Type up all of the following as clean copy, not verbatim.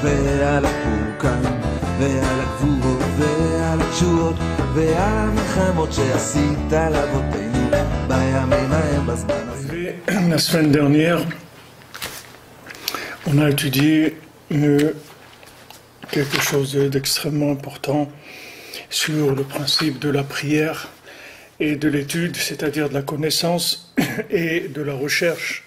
ועל הפורקן ועל הגבורות ועל התשועות ועל המלחמות שעשית לאבותינו בימים ההם בזמן הזה. La semaine dernière, on a étudié quelque chose d'extrêmement important sur le principe de la prière et de l'étude, c'est-à-dire de la connaissance et de la recherche,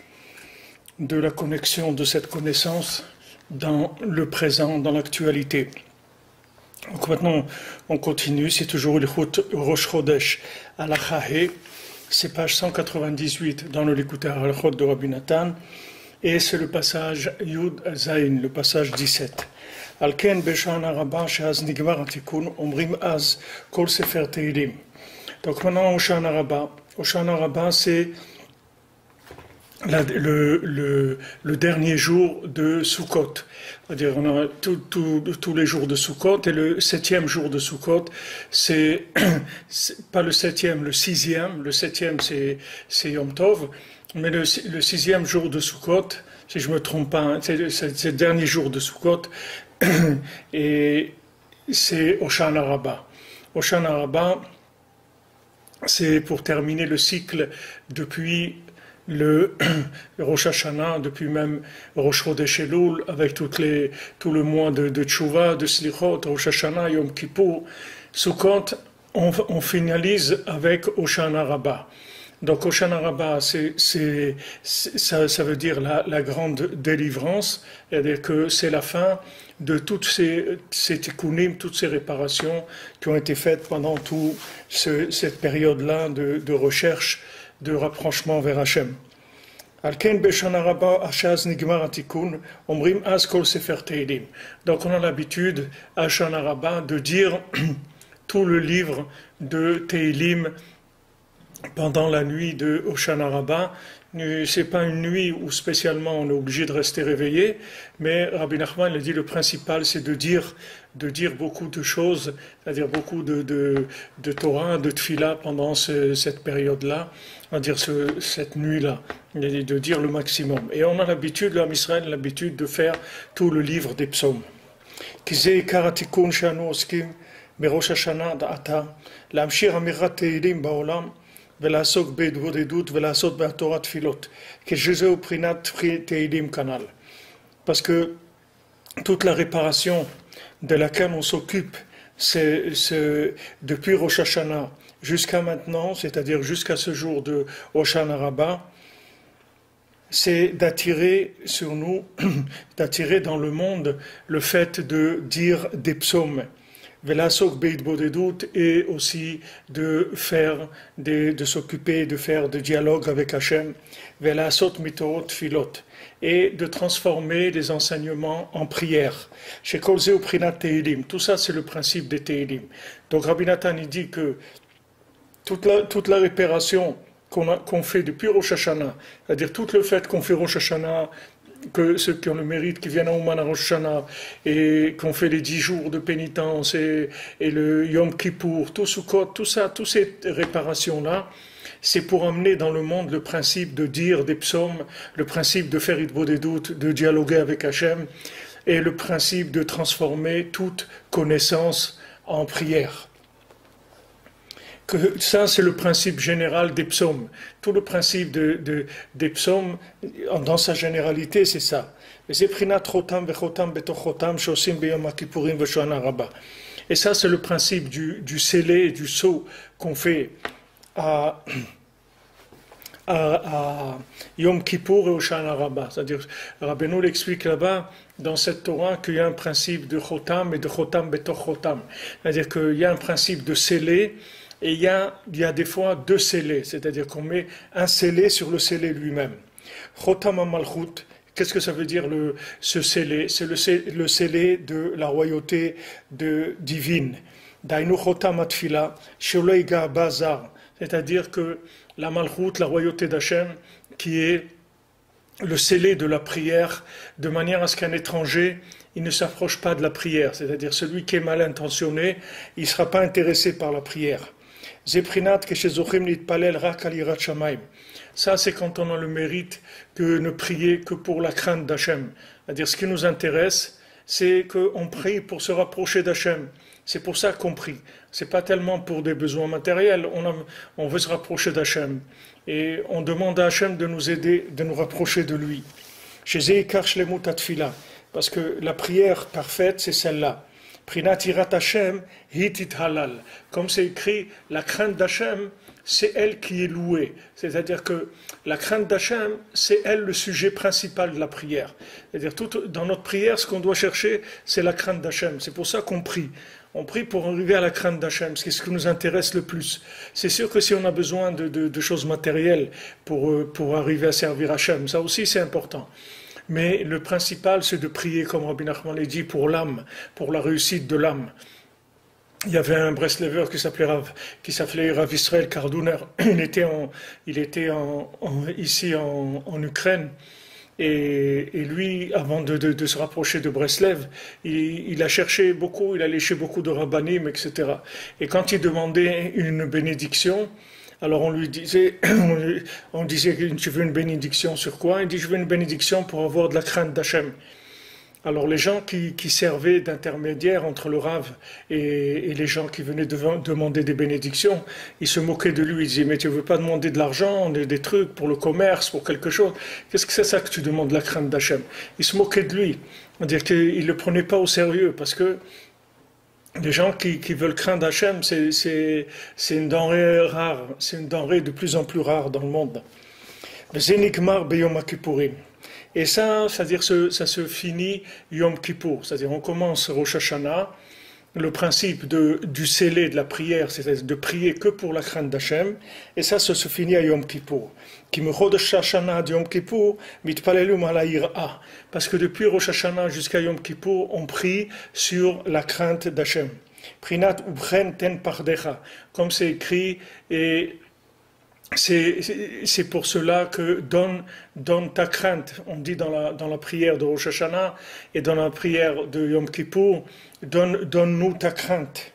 de la connexion de cette connaissance dans le présent, dans l'actualité. Donc maintenant, on continue, c'est toujours le Rosh Chodesh Halacha He, c'est page 198 dans le Likutei Halachot de Rabbi Nathan, et c'est le passage Yud Zayin, le passage 17. Al ken b'shana rabba she'az nigmar hatikun omrim az kol sefer Tehillim. Donc maintenant, Hoshana Rabbah, c'est le dernier jour de Sukkot. C'est-à-dire, on a tous les jours de Sukkot, et le 7e jour de Sukkot, c'est pas le 7e, le 6e. Le 7e, c'est Yom Tov, mais le 6e jour de Sukkot, si je ne me trompe pas, c'est le dernier jour de Sukkot, et c'est Hoshana Rabbah. Hoshana Rabbah, c'est pour terminer le cycle depuis le Rosh Hashanah, depuis même Rosh Chodesh Elul, avec tout le mois de Tchouva, de Slichot, Rosh Hashanah, Yom Kippour, Sukkot, on finalise avec Hoshana Rabbah. Donc Hoshana Rabbah, ça veut dire la grande délivrance, c'est-à-dire que c'est la fin de toutes ces tikkunim, toutes ces réparations qui ont été faites pendant toute cette période-là de recherche, de rapprochement vers Hachem. Donc on a l'habitude à Hoshana Rabbah de dire tout le livre de Tehillim pendant la nuit de Hoshana Rabbah. C'est pas une nuit où spécialement on est obligé de rester réveillé, mais Rabbi Nachman a dit le principal c'est de dire beaucoup de choses, c'est-à-dire beaucoup de Torah, de Tfila pendant cette période-là, à dire cette nuit-là, de dire le maximum. Et on a l'habitude, l'Am Israël a l'habitude de faire tout le livre des psaumes. Kizei karatikun shanu oskim berosh Hashanah da'ata l'amshir amirat Tehillim ba'olam ולעסוק בהתבודדות ולעשות בהתורת תפילות, כשזהו בחינת תהילים כנ"ל. Parce que toute la réparation de laquelle on s'occupe, c'est depuis Rosh Hashanah jusqu'à maintenant, c'est-à-dire jusqu'à ce jour de Hoshana Rabbah, c'est d'attirer sur nous, d'attirer dans le monde le fait de dire des psaumes. Et aussi de s'occuper, de faire des dialogues avec Hachem, et de transformer les enseignements en prière. Tout ça, c'est le principe des Tehillim. Donc Rabbi Nathan il dit que toute la réparation qu'on fait depuis Rosh Hashanah, c'est-à-dire tout le fait qu'on fait Rosh Hashanah, que ceux qui ont le mérite, qui viennent à Ouman à Rosh Hashanah, et qu'on fait les 10 jours de pénitence, et le Yom Kippour, tout Sukkot, tout ça, toutes ces réparations-là, c'est pour amener dans le monde le principe de dire des psaumes, le principe de faire Hitbodedut, de dialoguer avec Hachem, et le principe de transformer toute connaissance en prière. Que ça, c'est le principe général des psaumes. Tout le principe des psaumes, dans sa généralité, c'est ça. Et ça, c'est le principe du scellé et du sceau qu'on fait à Yom Kippour et au Hoshana Rabbah. C'est-à-dire, Rabbeinu l'explique là-bas, dans cette Torah, qu'il y a un principe de chotam et de chotam betoch chotam. C'est-à-dire qu'il y a un principe de scellé, et il y a des fois 2 scellés, c'est-à-dire qu'on met un scellé sur le scellé lui-même. Chotam HaMalchut, qu'est-ce que ça veut dire ce scellé? C'est le scellé de la royauté divine. Dainu Chotam HaTfila, Shelo Yiga Bazar, c'est-à-dire que la Malchut, la royauté d'Hachem, qui est le scellé de la prière, de manière à ce qu'un étranger, il ne s'approche pas de la prière, c'est-à-dire celui qui est mal intentionné, il ne sera pas intéressé par la prière. Ça, c'est quand on a le mérite que ne prier que pour la crainte d'Hachem. C'est-à-dire, ce qui nous intéresse, c'est qu'on prie pour se rapprocher d'Hachem. C'est pour ça qu'on prie. C'est pas tellement pour des besoins matériels. On veut se rapprocher d'Hachem. Et on demande à Hachem de nous aider, de nous rapprocher de lui. Chez Zeikar Shlemut Atfila. Parce que la prière parfaite, c'est celle-là. Prinat Irat Hashem Hitit Halal. Comme c'est écrit, la crainte d'Hachem, c'est elle qui est louée. C'est-à-dire que la crainte d'Hachem, c'est elle le sujet principal de la prière. C'est-à-dire dans notre prière, ce qu'on doit chercher, c'est la crainte d'Hachem. C'est pour ça qu'on prie. On prie pour arriver à la crainte d'Hachem, c'est ce qui nous intéresse le plus. C'est sûr que si on a besoin de choses matérielles pour arriver à servir Hachem, ça aussi c'est important. Mais le principal, c'est de prier, comme Rabbi Nachman l'a dit, pour l'âme, pour la réussite de l'âme. Il y avait un Breslever qui s'appelait Rav Israël Kardouner. Il était ici en Ukraine. Et lui, avant de se rapprocher de Breslev, il a cherché beaucoup, il a léché beaucoup de rabbanim, etc. Et quand il demandait une bénédiction, alors on lui disait, tu veux une bénédiction sur quoi? Il dit, je veux une bénédiction pour avoir de la crainte d'Hachem. Alors les gens qui servaient d'intermédiaires entre le Rav et les gens qui venaient demander des bénédictions, ils se moquaient de lui, ils disaient, mais tu ne veux pas demander de l'argent, des trucs pour le commerce, pour quelque chose, qu'est-ce que c'est ça que tu demandes, la crainte d'Hachem? Ils se moquaient de lui, c'est-à-dire qu'ils ne le prenaient pas au sérieux, parce que les gens qui veulent craindre Hachem, c'est une denrée rare, c'est une denrée de plus en plus rare dans le monde. Zenikmar Beyom Kippourim. Et ça, c'est-à-dire ça se finit Yom Kippour, c'est-à-dire on commence Rosh Hashanah, le principe du scellé de la prière, c'est-à-dire de prier que pour la crainte d'Hachem, et ça se finit à Yom Kippour. Qui me Rosh Hashanah de Yom Kippour, mitpalelum ala ira, parce que depuis Rosh Hashanah jusqu'à Yom Kippour, on prie sur la crainte d'Hachem. Prinat ubchen ten pardecha, comme c'est écrit, et c'est pour cela que donne ta crainte. On dit dans la prière de Rosh Hashanah et dans la prière de Yom Kippour, donne-nous ta crainte.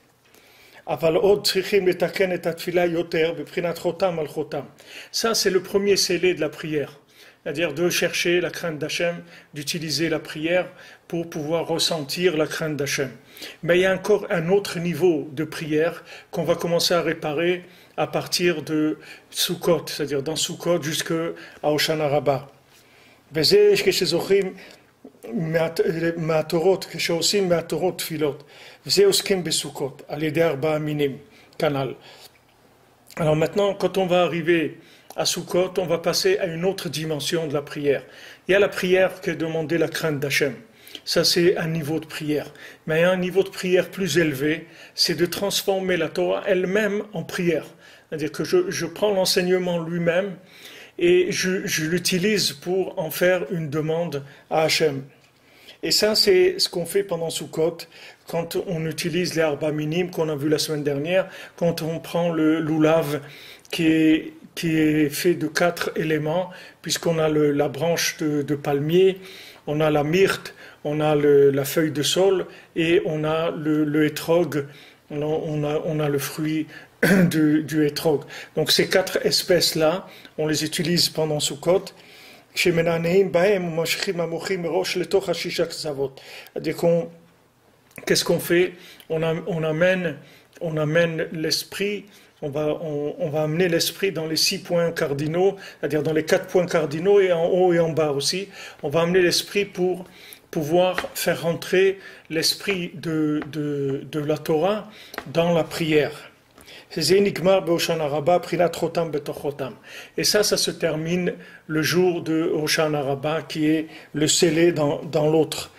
Ça, c'est le premier scellé de la prière. C'est-à-dire de chercher la crainte d'Hachem, d'utiliser la prière pour pouvoir ressentir la crainte d'Hachem. Mais il y a encore un autre niveau de prière qu'on va commencer à réparer à partir de Sukkot, c'est-à-dire dans Sukkot jusqu'à Hoshana Rabbah. וזה כשזוכרים מהתורות, כשעושים מהתורות תפילות, וזה עוסקים בסוכות, על ידי 4 מינים, כנ"ל. Alors maintenant, quand on va arriver à Sukkot, on va passer à une autre dimension de la prière. Il y a la prière qui est demander la crainte d'Hachem. Ça, c'est un niveau de prière. Mais il y a un niveau de prière plus élevé, c'est de transformer la Torah elle-même en prière. C'est-à-dire que je prends l'enseignement lui-même et je l'utilise pour en faire une demande à Hachem. Et ça, c'est ce qu'on fait pendant Sukkot, quand on utilise les arba minimes qu'on a vu la semaine dernière, quand on prend le loulav qui est fait de 4 éléments, puisqu'on a la branche de palmier, on a la myrte, on a la feuille de saule et on a le hétrog, on a le fruit du hétrog. Donc ces 4 espèces-là, on les utilise pendant Sukkot. C'est-à-dire qu'est-ce qu'on fait? On amène l'esprit, on va amener l'esprit dans les 6 points cardinaux, c'est-à-dire dans les 4 points cardinaux et en haut et en bas aussi. On va amener l'esprit pour pouvoir faire rentrer l'esprit de la Torah dans la prière. Et ça se termine le jour de Hoshana Rabbah, qui est le scellé dans l'autre.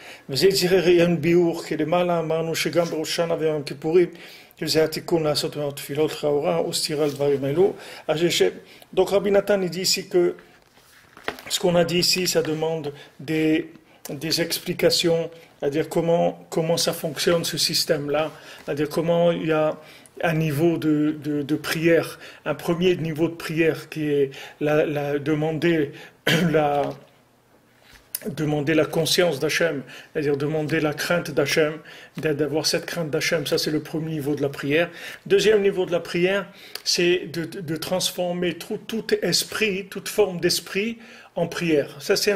Donc Rabbi Nathan dit ici que ce qu'on a dit ici, ça demande des explications, c'est-à-dire comment ça fonctionne ce système-là, c'est-à-dire comment il y a un niveau de prière, un premier niveau de prière qui est demander la conscience d'Hachem, c'est-à-dire demander la crainte d'Hachem, d'avoir cette crainte d'Hachem, ça c'est le premier niveau de la prière. Deuxième niveau de la prière, c'est de transformer tout esprit, toute forme d'esprit en prière. Ça c'est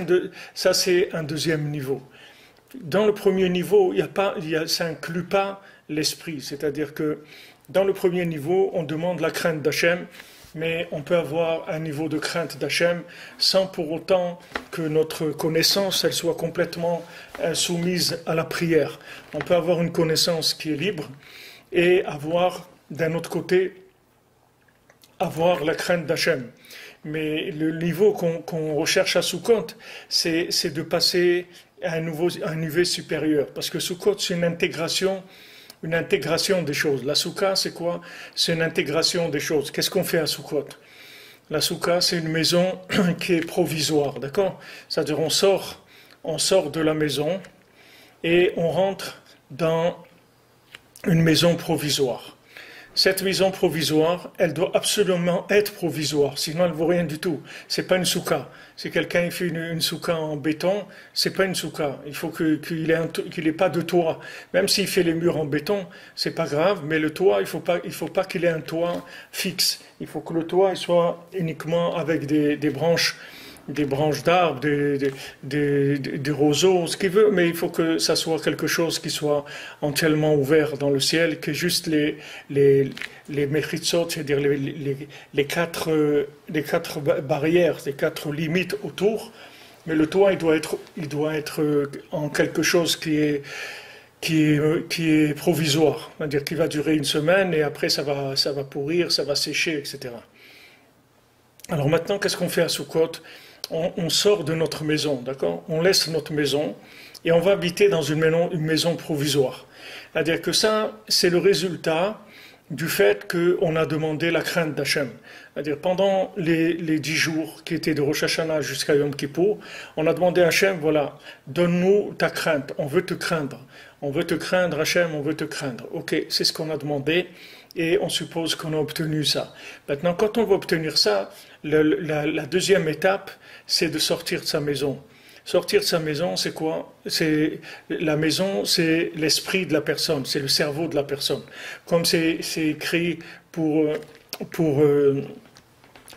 un deuxième niveau. Dans le premier niveau, ça n'inclut pas l'esprit. C'est-à-dire que dans le premier niveau, on demande la crainte d'Hachem, mais on peut avoir un niveau de crainte d'Hachem sans pour autant que notre connaissance elle soit complètement soumise à la prière. On peut avoir une connaissance qui est libre et avoir, d'un autre côté, avoir la crainte d'Hachem. Mais le niveau qu'on recherche à Sukkot, c'est de passer à un niveau supérieur. Parce que Sukkot, c'est une intégration des choses. La Soukha, c'est quoi? C'est une intégration des choses. Qu'est-ce qu'on fait à Sukkot? La Soukha, c'est une maison qui est provisoire, d'accord? C'est-à-dire on sort de la maison et on rentre dans une maison provisoire. Cette maison provisoire, elle doit absolument être provisoire, sinon elle ne vaut rien du tout. C'est pas une soukha. Si quelqu'un fait une soukha en béton, c'est pas une soukha. Il faut qu'il ait pas de toit. Même s'il fait les murs en béton, c'est pas grave, mais le toit, il faut pas qu'il ait un toit fixe. Il faut que le toit il soit uniquement avec des branches d'arbres, des roseaux, ce qu'il veut, mais il faut que ça soit quelque chose qui soit entièrement ouvert dans le ciel, que juste les mechitsot, c'est-à-dire les quatre barrières, les quatre limites autour, mais le toit, il doit être en quelque chose qui est provisoire, c'est-à-dire qui va durer une semaine et après ça va pourrir, ça va sécher, etc. Alors maintenant, qu'est-ce qu'on fait à Sukkot? On sort de notre maison, d'accord? On laisse notre maison et on va habiter dans une maison provisoire. C'est-à-dire que ça, c'est le résultat du fait qu'on a demandé la crainte d'Hachem. C'est-à-dire pendant les 10 jours qui étaient de Rosh Hashanah jusqu'à Yom Kippour, on a demandé à Hachem, voilà, donne-nous ta crainte, on veut te craindre. On veut te craindre, Hachem, on veut te craindre. Ok, c'est ce qu'on a demandé et on suppose qu'on a obtenu ça. Maintenant, quand on va obtenir ça, la deuxième étape, c'est de sortir de sa maison. Sortir de sa maison, c'est quoi? La maison, c'est l'esprit de la personne, c'est le cerveau de la personne. Comme c'est écrit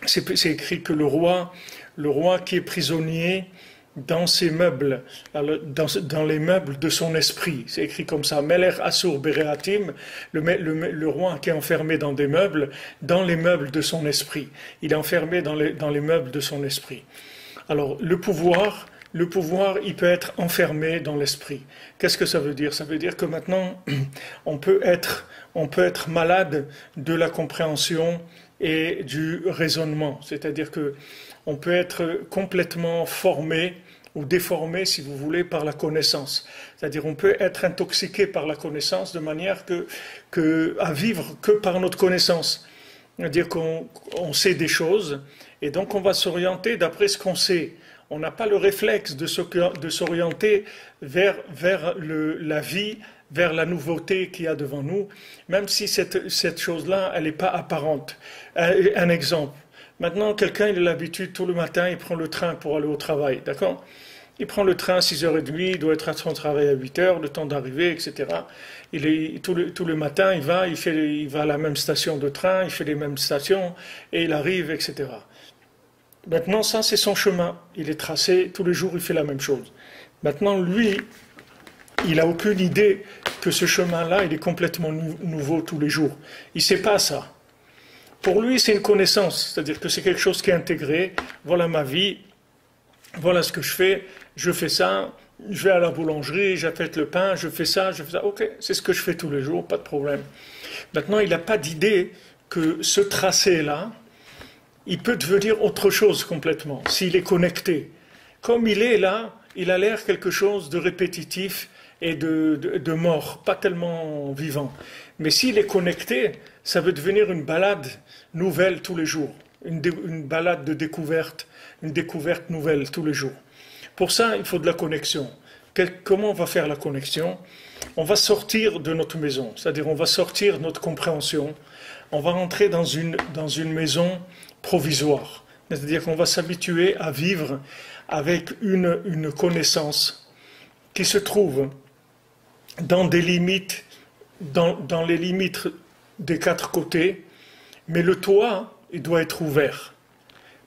c'est écrit que le roi qui est prisonnier dans ses meubles, dans les meubles de son esprit. C'est écrit comme ça. Meler Assur Bereatim, le roi qui est enfermé dans des meubles, dans les meubles de son esprit. Il est enfermé dans les meubles de son esprit. Alors, le pouvoir, il peut être enfermé dans l'esprit. Qu'est-ce que ça veut dire? Ça veut dire que maintenant, on peut être malade de la compréhension et du raisonnement. C'est-à-dire que on peut être complètement formé ou déformé, si vous voulez, par la connaissance. C'est-à-dire on peut être intoxiqué par la connaissance de manière à vivre que par notre connaissance. C'est-à-dire qu'on sait des choses et donc on va s'orienter d'après ce qu'on sait. On n'a pas le réflexe de s'orienter vers la vie, vers la nouveauté qu'il y a devant nous, même si cette chose-là, elle n'est pas apparente. Un exemple. Maintenant, quelqu'un il a l'habitude, tout le matin, il prend le train pour aller au travail, d'accord? Il prend le train à 6h30, il doit être à son travail à 8h, le temps d'arriver, etc. Tout le matin, il va à la même station de train, il fait les mêmes stations, et il arrive, etc. Maintenant, ça, c'est son chemin. Il est tracé, tous les jours, il fait la même chose. Maintenant, lui, il n'a aucune idée que ce chemin-là, il est complètement nouveau tous les jours. Il ne sait pas ça. Pour lui, c'est une connaissance, c'est-à-dire que c'est quelque chose qui est intégré. Voilà ma vie, voilà ce que je fais ça, je vais à la boulangerie, j'achète le pain, je fais ça, ok, c'est ce que je fais tous les jours, pas de problème. Maintenant, il n'a pas d'idée que ce tracé-là, il peut devenir autre chose complètement, s'il est connecté. Comme il est là, il a l'air quelque chose de répétitif et de mort, pas tellement vivant. Mais s'il est connecté, ça veut devenir une balade nouvelle tous les jours, une balade de découverte, une découverte nouvelle tous les jours. Pour ça, il faut de la connexion. Comment on va faire la connexion? On va sortir de notre maison, c'est-à-dire on va sortir de notre compréhension, on va rentrer dans une maison provisoire, c'est-à-dire qu'on va s'habituer à vivre avec une connaissance qui se trouve dans des limites, dans les limites des quatre côtés, mais le toit, il doit être ouvert.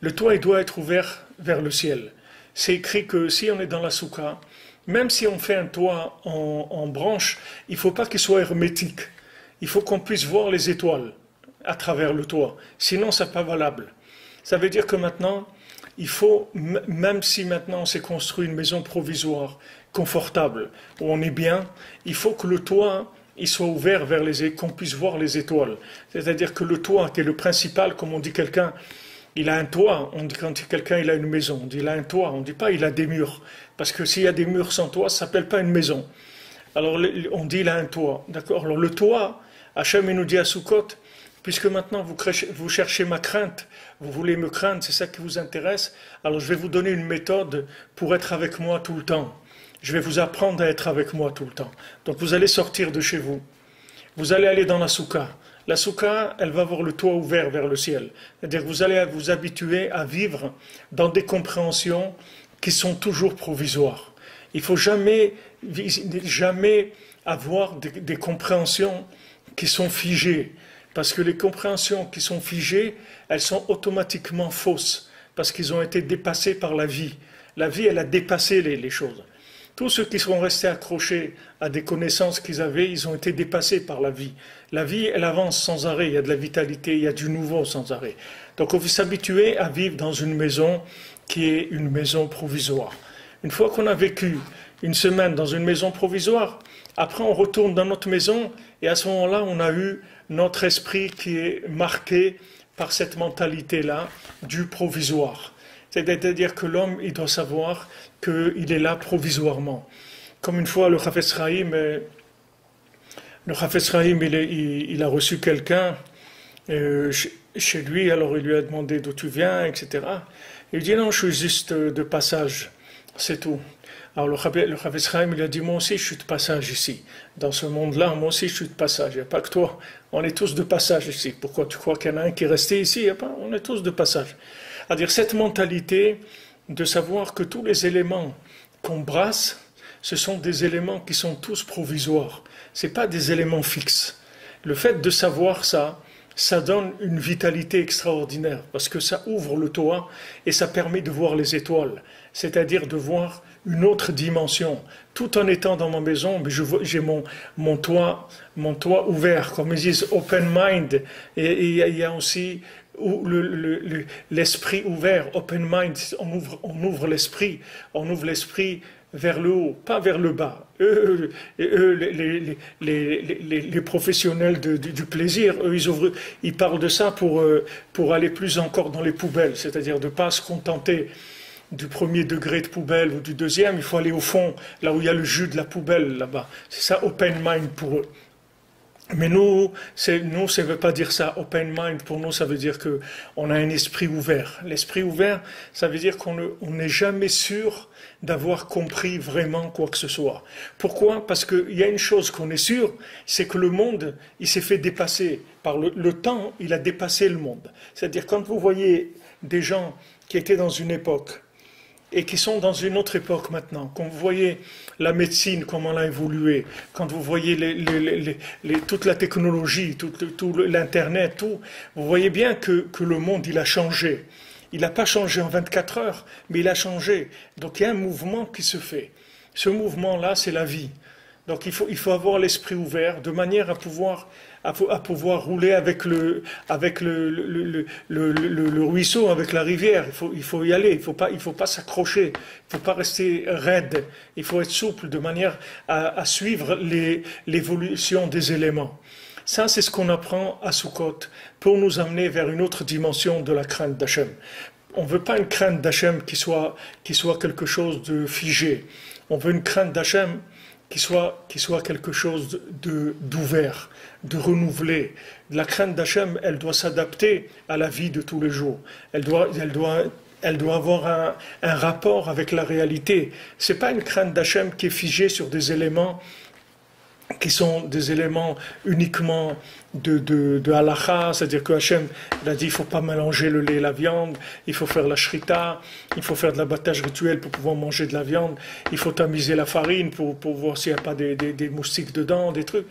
Le toit, il doit être ouvert vers le ciel. C'est écrit que si on est dans la soukha, Même si on fait un toit en branche, il ne faut pas qu'il soit hermétique. Il faut qu'on puisse voir les étoiles à travers le toit. Sinon, ce n'est pas valable. Ça veut dire que maintenant, il faut, même si maintenant on s'est construit une maison provisoire, confortable, où on est bien, il faut que le toit il soit ouvert vers qu'on puisse voir les étoiles. C'est-à-dire que le toit, qui est le principal, comme on dit quelqu'un, il a un toit, on dit quand quelqu'un il a une maison, on dit il a un toit, on ne dit pas il a des murs. Parce que s'il y a des murs sans toit, ça ne s'appelle pas une maison. Alors on dit il a un toit. D'accord. Alors le toit, Hachem nous dit à Sukkot, puisque maintenant vous cherchez ma crainte, vous voulez me craindre, c'est ça qui vous intéresse, alors je vais vous donner une méthode pour être avec moi tout le temps. Je vais vous apprendre à être avec moi tout le temps. Donc vous allez sortir de chez vous. Vous allez aller dans la soukha. La soukha, elle va avoir le toit ouvert vers le ciel. C'est-à-dire que vous allez vous habituer à vivre dans des compréhensions qui sont toujours provisoires. Il ne faut jamais avoir des compréhensions qui sont figées. Parce que les compréhensions qui sont figées, elles sont automatiquement fausses. Parce qu'ils ont été dépassés par la vie. La vie, elle a dépassé les choses. Tous ceux qui sont restés accrochés à des connaissances qu'ils avaient, ils ont été dépassés par la vie. La vie, elle avance sans arrêt, il y a de la vitalité, il y a du nouveau sans arrêt. Donc on veut s'habituer à vivre dans une maison qui est une maison provisoire. Une fois qu'on a vécu une semaine dans une maison provisoire, après on retourne dans notre maison et à ce moment-là, on a eu notre esprit qui est marqué par cette mentalité-là du provisoire. C'est-à-dire que l'homme, il doit savoir qu'il est là provisoirement. Comme une fois, le Chafetz Chaim, il a reçu quelqu'un chez lui, alors il lui a demandé d'où tu viens, etc. Il dit non, je suis juste de passage, c'est tout. Alors le Chafetz Chaim, il a dit moi aussi je suis de passage ici. Dans ce monde-là, moi aussi je suis de passage. Il n'y a pas que toi, on est tous de passage ici. Pourquoi tu crois qu'il y en a un qui est resté ici? Il y a pas, on est tous de passage. C'est-à-dire cette mentalité de savoir que tous les éléments qu'on brasse, ce sont des éléments qui sont tous provisoires. Ce n'est pas des éléments fixes. Le fait de savoir ça, ça donne une vitalité extraordinaire parce que ça ouvre le toit et ça permet de voir les étoiles, c'est-à-dire de voir une autre dimension. Tout en étant dans ma maison, j'ai mon toit ouvert, comme ils disent open mind, et il y a aussi l'esprit ouvert, open mind, on ouvre l'esprit vers le haut, pas vers le bas. Les professionnels du plaisir, eux, ils parlent de ça pour aller plus encore dans les poubelles, c'est-à-dire de ne pas se contenter du premier degré de poubelle ou du deuxième, il faut aller au fond, là où il y a le jus de la poubelle, là-bas. C'est ça, open mind pour eux. Mais nous, ça ne veut pas dire ça. Open mind, pour nous, ça veut dire qu'on a un esprit ouvert. L'esprit ouvert, ça veut dire qu'on n'est jamais sûr d'avoir compris vraiment quoi que ce soit. Pourquoi? Parce qu'il y a une chose qu'on est sûr, c'est que le monde, il s'est fait dépasser. Par le temps, il a dépassé le monde. C'est-à-dire, quand vous voyez des gens qui étaient dans une époque, et qui sont dans une autre époque maintenant. Quand vous voyez la médecine, comment elle a évolué, quand vous voyez toute la technologie, tout l'Internet, tout, vous voyez bien que le monde, il a changé. Il n'a pas changé en 24 heures, mais il a changé. Donc il y a un mouvement qui se fait. Ce mouvement-là, c'est la vie. Donc il faut avoir l'esprit ouvert, de manière à pouvoir rouler avec le ruisseau, avec la rivière. Il faut y aller, il faut pas s'accrocher, il faut pas rester raide, il faut être souple de manière à suivre l'évolution des éléments. Ça, c'est ce qu'on apprend à Sukkot pour nous amener vers une autre dimension de la crainte d'Hachem. On ne veut pas une crainte d'Hachem qui soit quelque chose de figé. On veut une crainte d'Hachem qui soit quelque chose d'ouvert, de renouvelé. La crainte d'Hachem, elle doit s'adapter à la vie de tous les jours. Elle doit avoir un rapport avec la réalité. Ce n'est pas une crainte d'Hachem qui est figée sur des éléments qui sont des éléments uniquement de halakha, c'est-à-dire que Hachem a dit il ne faut pas mélanger le lait et la viande, il faut faire la shrita, il faut faire de l'abattage rituel pour pouvoir manger de la viande, il faut tamiser la farine pour voir s'il n'y a pas des moustiques dedans, des trucs.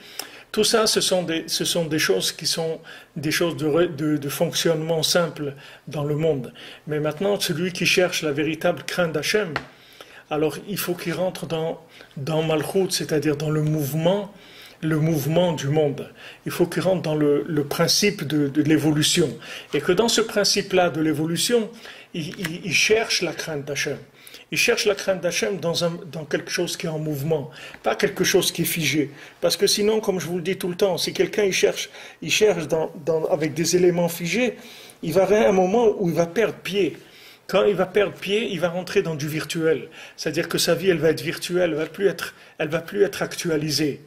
Tout ça, ce sont des choses qui sont des choses de fonctionnement simple dans le monde. Mais maintenant, celui qui cherche la véritable crainte d'Hachem, alors il faut qu'il rentre dans Malchut, c'est-à-dire dans le mouvement du monde. Il faut qu'il rentre dans le principe de l'évolution. Et que dans ce principe-là de l'évolution, il cherche la crainte d'Hachem. Il cherche la crainte d'Hachem dans quelque chose qui est en mouvement, pas quelque chose qui est figé. Parce que sinon, comme je vous le dis tout le temps, si quelqu'un il cherche avec des éléments figés, il va arriver à un moment où il va perdre pied. Quand il va perdre pied, il va rentrer dans du virtuel. C'est-à-dire que sa vie, elle va être virtuelle, elle va plus être actualisée.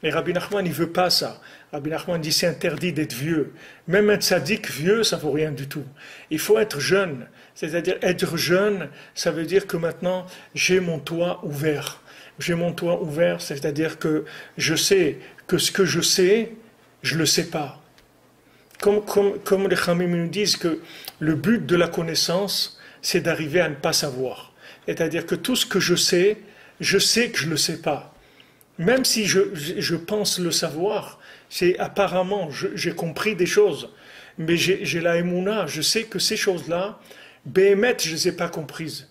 Mais Rabbi Nachman, il veut pas ça. Rabbi Nachman dit c'est interdit d'être vieux. Même un tzaddik vieux, ça vaut rien du tout. Il faut être jeune. C'est-à-dire être jeune, ça veut dire que maintenant, j'ai mon toit ouvert. J'ai mon toit ouvert, c'est-à-dire que je sais que ce que je sais, je le sais pas. Comme les Chamim nous disent que le but de la connaissance, c'est d'arriver à ne pas savoir. C'est-à-dire que tout ce que je sais que je ne le sais pas. Même si je pense le savoir, c'est apparemment, j'ai compris des choses, mais j'ai la émouna, je sais que ces choses-là, Béhémet, je ne les ai pas comprises.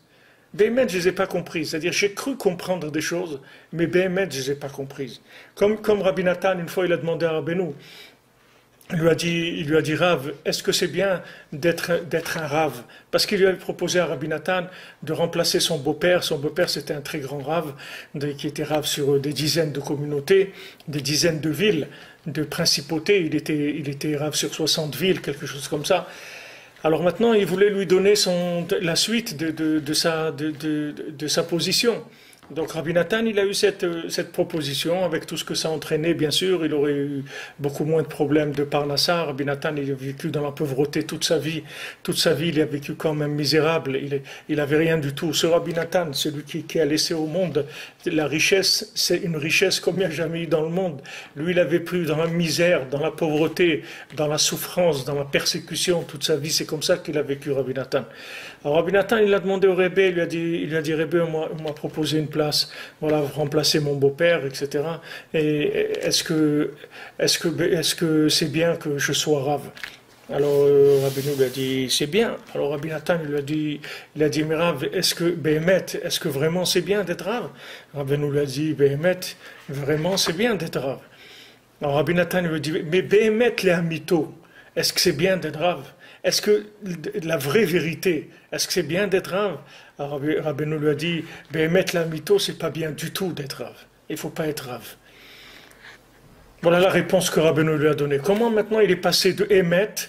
Béhémet, je ne les ai pas comprises. C'est-à-dire, j'ai cru comprendre des choses, mais Béhémet, je ne les ai pas comprises. Comme Rabbi Nathan, une fois, il a demandé à Rabbeinu, il lui a dit Rav, est-ce que c'est bien d'être un Rav? Parce qu'il lui avait proposé à Rabbi Nathan de remplacer son beau-père. Son beau-père, c'était un très grand Rav, qui était Rav sur des dizaines de communautés, des dizaines de villes, de principautés. Il était Rav sur 60 villes, quelque chose comme ça. Alors maintenant, il voulait lui donner la suite de sa position. Donc Rabbi Nathan, il a eu cette proposition, avec tout ce que ça entraînait, bien sûr, il aurait eu beaucoup moins de problèmes de Parnassa. Rabbi Nathan, il a vécu dans la pauvreté toute sa vie, il a vécu comme un misérable, il n'avait rien du tout. Ce Rabbi Nathan, celui qui a laissé au monde la richesse, c'est une richesse comme il n'y a jamais eu dans le monde. Lui, il a vécu dans la misère, dans la pauvreté, dans la souffrance, dans la persécution, toute sa vie, c'est comme ça qu'il a vécu Rabbi Nathan. Alors Rabbi Nathan, il a demandé au Rebbe, il lui a dit Rebbe, on m'a proposé une place, voilà, remplacer mon beau-père, etc. Et est-ce que c'est bien que je sois rave? Alors Rabbeinu lui a dit c'est bien. Alors Rabbi Nathan il a dit mais Rav, est-ce que vraiment c'est bien d'être rave? Rabbeinu lui a dit Béhémet, vraiment c'est bien d'être rave. Alors Rabbi Nathan lui a dit mais Béhémet les amito, est-ce que c'est bien d'être rave? Est-ce que la vraie vérité, est-ce que c'est bien d'être rave? Alors Rabbeinu lui a dit, émettre la mytho, c'est pas bien du tout d'être rave. Il faut pas être rave. Voilà la réponse que Rabbeinu lui a donnée. Comment maintenant il est passé de émettre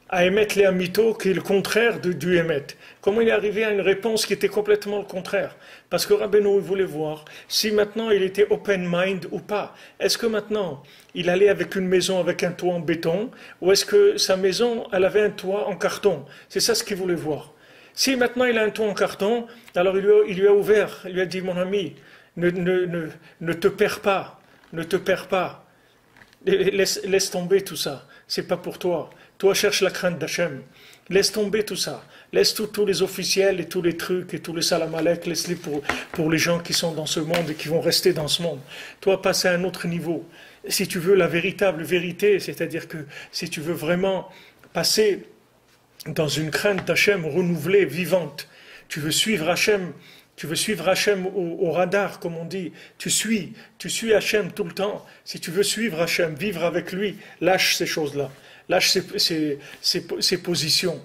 à émettre les mytho, qui est le contraire du émettre? Comment il est arrivé à une réponse qui était complètement le contraire? Parce que Rabbeinu voulait voir si maintenant il était open mind ou pas. Est-ce que maintenant il allait avec une maison avec un toit en béton, ou est-ce que sa maison elle avait un toit en carton? C'est ça ce qu'il voulait voir. Si maintenant il a un toit en carton, alors il lui a ouvert, il lui a dit mon ami, ne te perds pas, ne te perds pas, laisse tomber tout ça, c'est pas pour toi. Toi cherche la crainte d'Hachem. Laisse tomber tout ça. Laisse tous les officiels et tous les trucs et tous les salamalek, laisse-les pour les gens qui sont dans ce monde et qui vont rester dans ce monde. Toi, passe à un autre niveau. Si tu veux la véritable vérité, c'est-à-dire que si tu veux vraiment passer dans une crainte d'Hachem renouvelée, vivante, tu veux suivre Hachem au radar, comme on dit. Tu suis Hachem tout le temps. Si tu veux suivre Hachem, vivre avec lui, lâche ces choses-là. Lâche ses positions.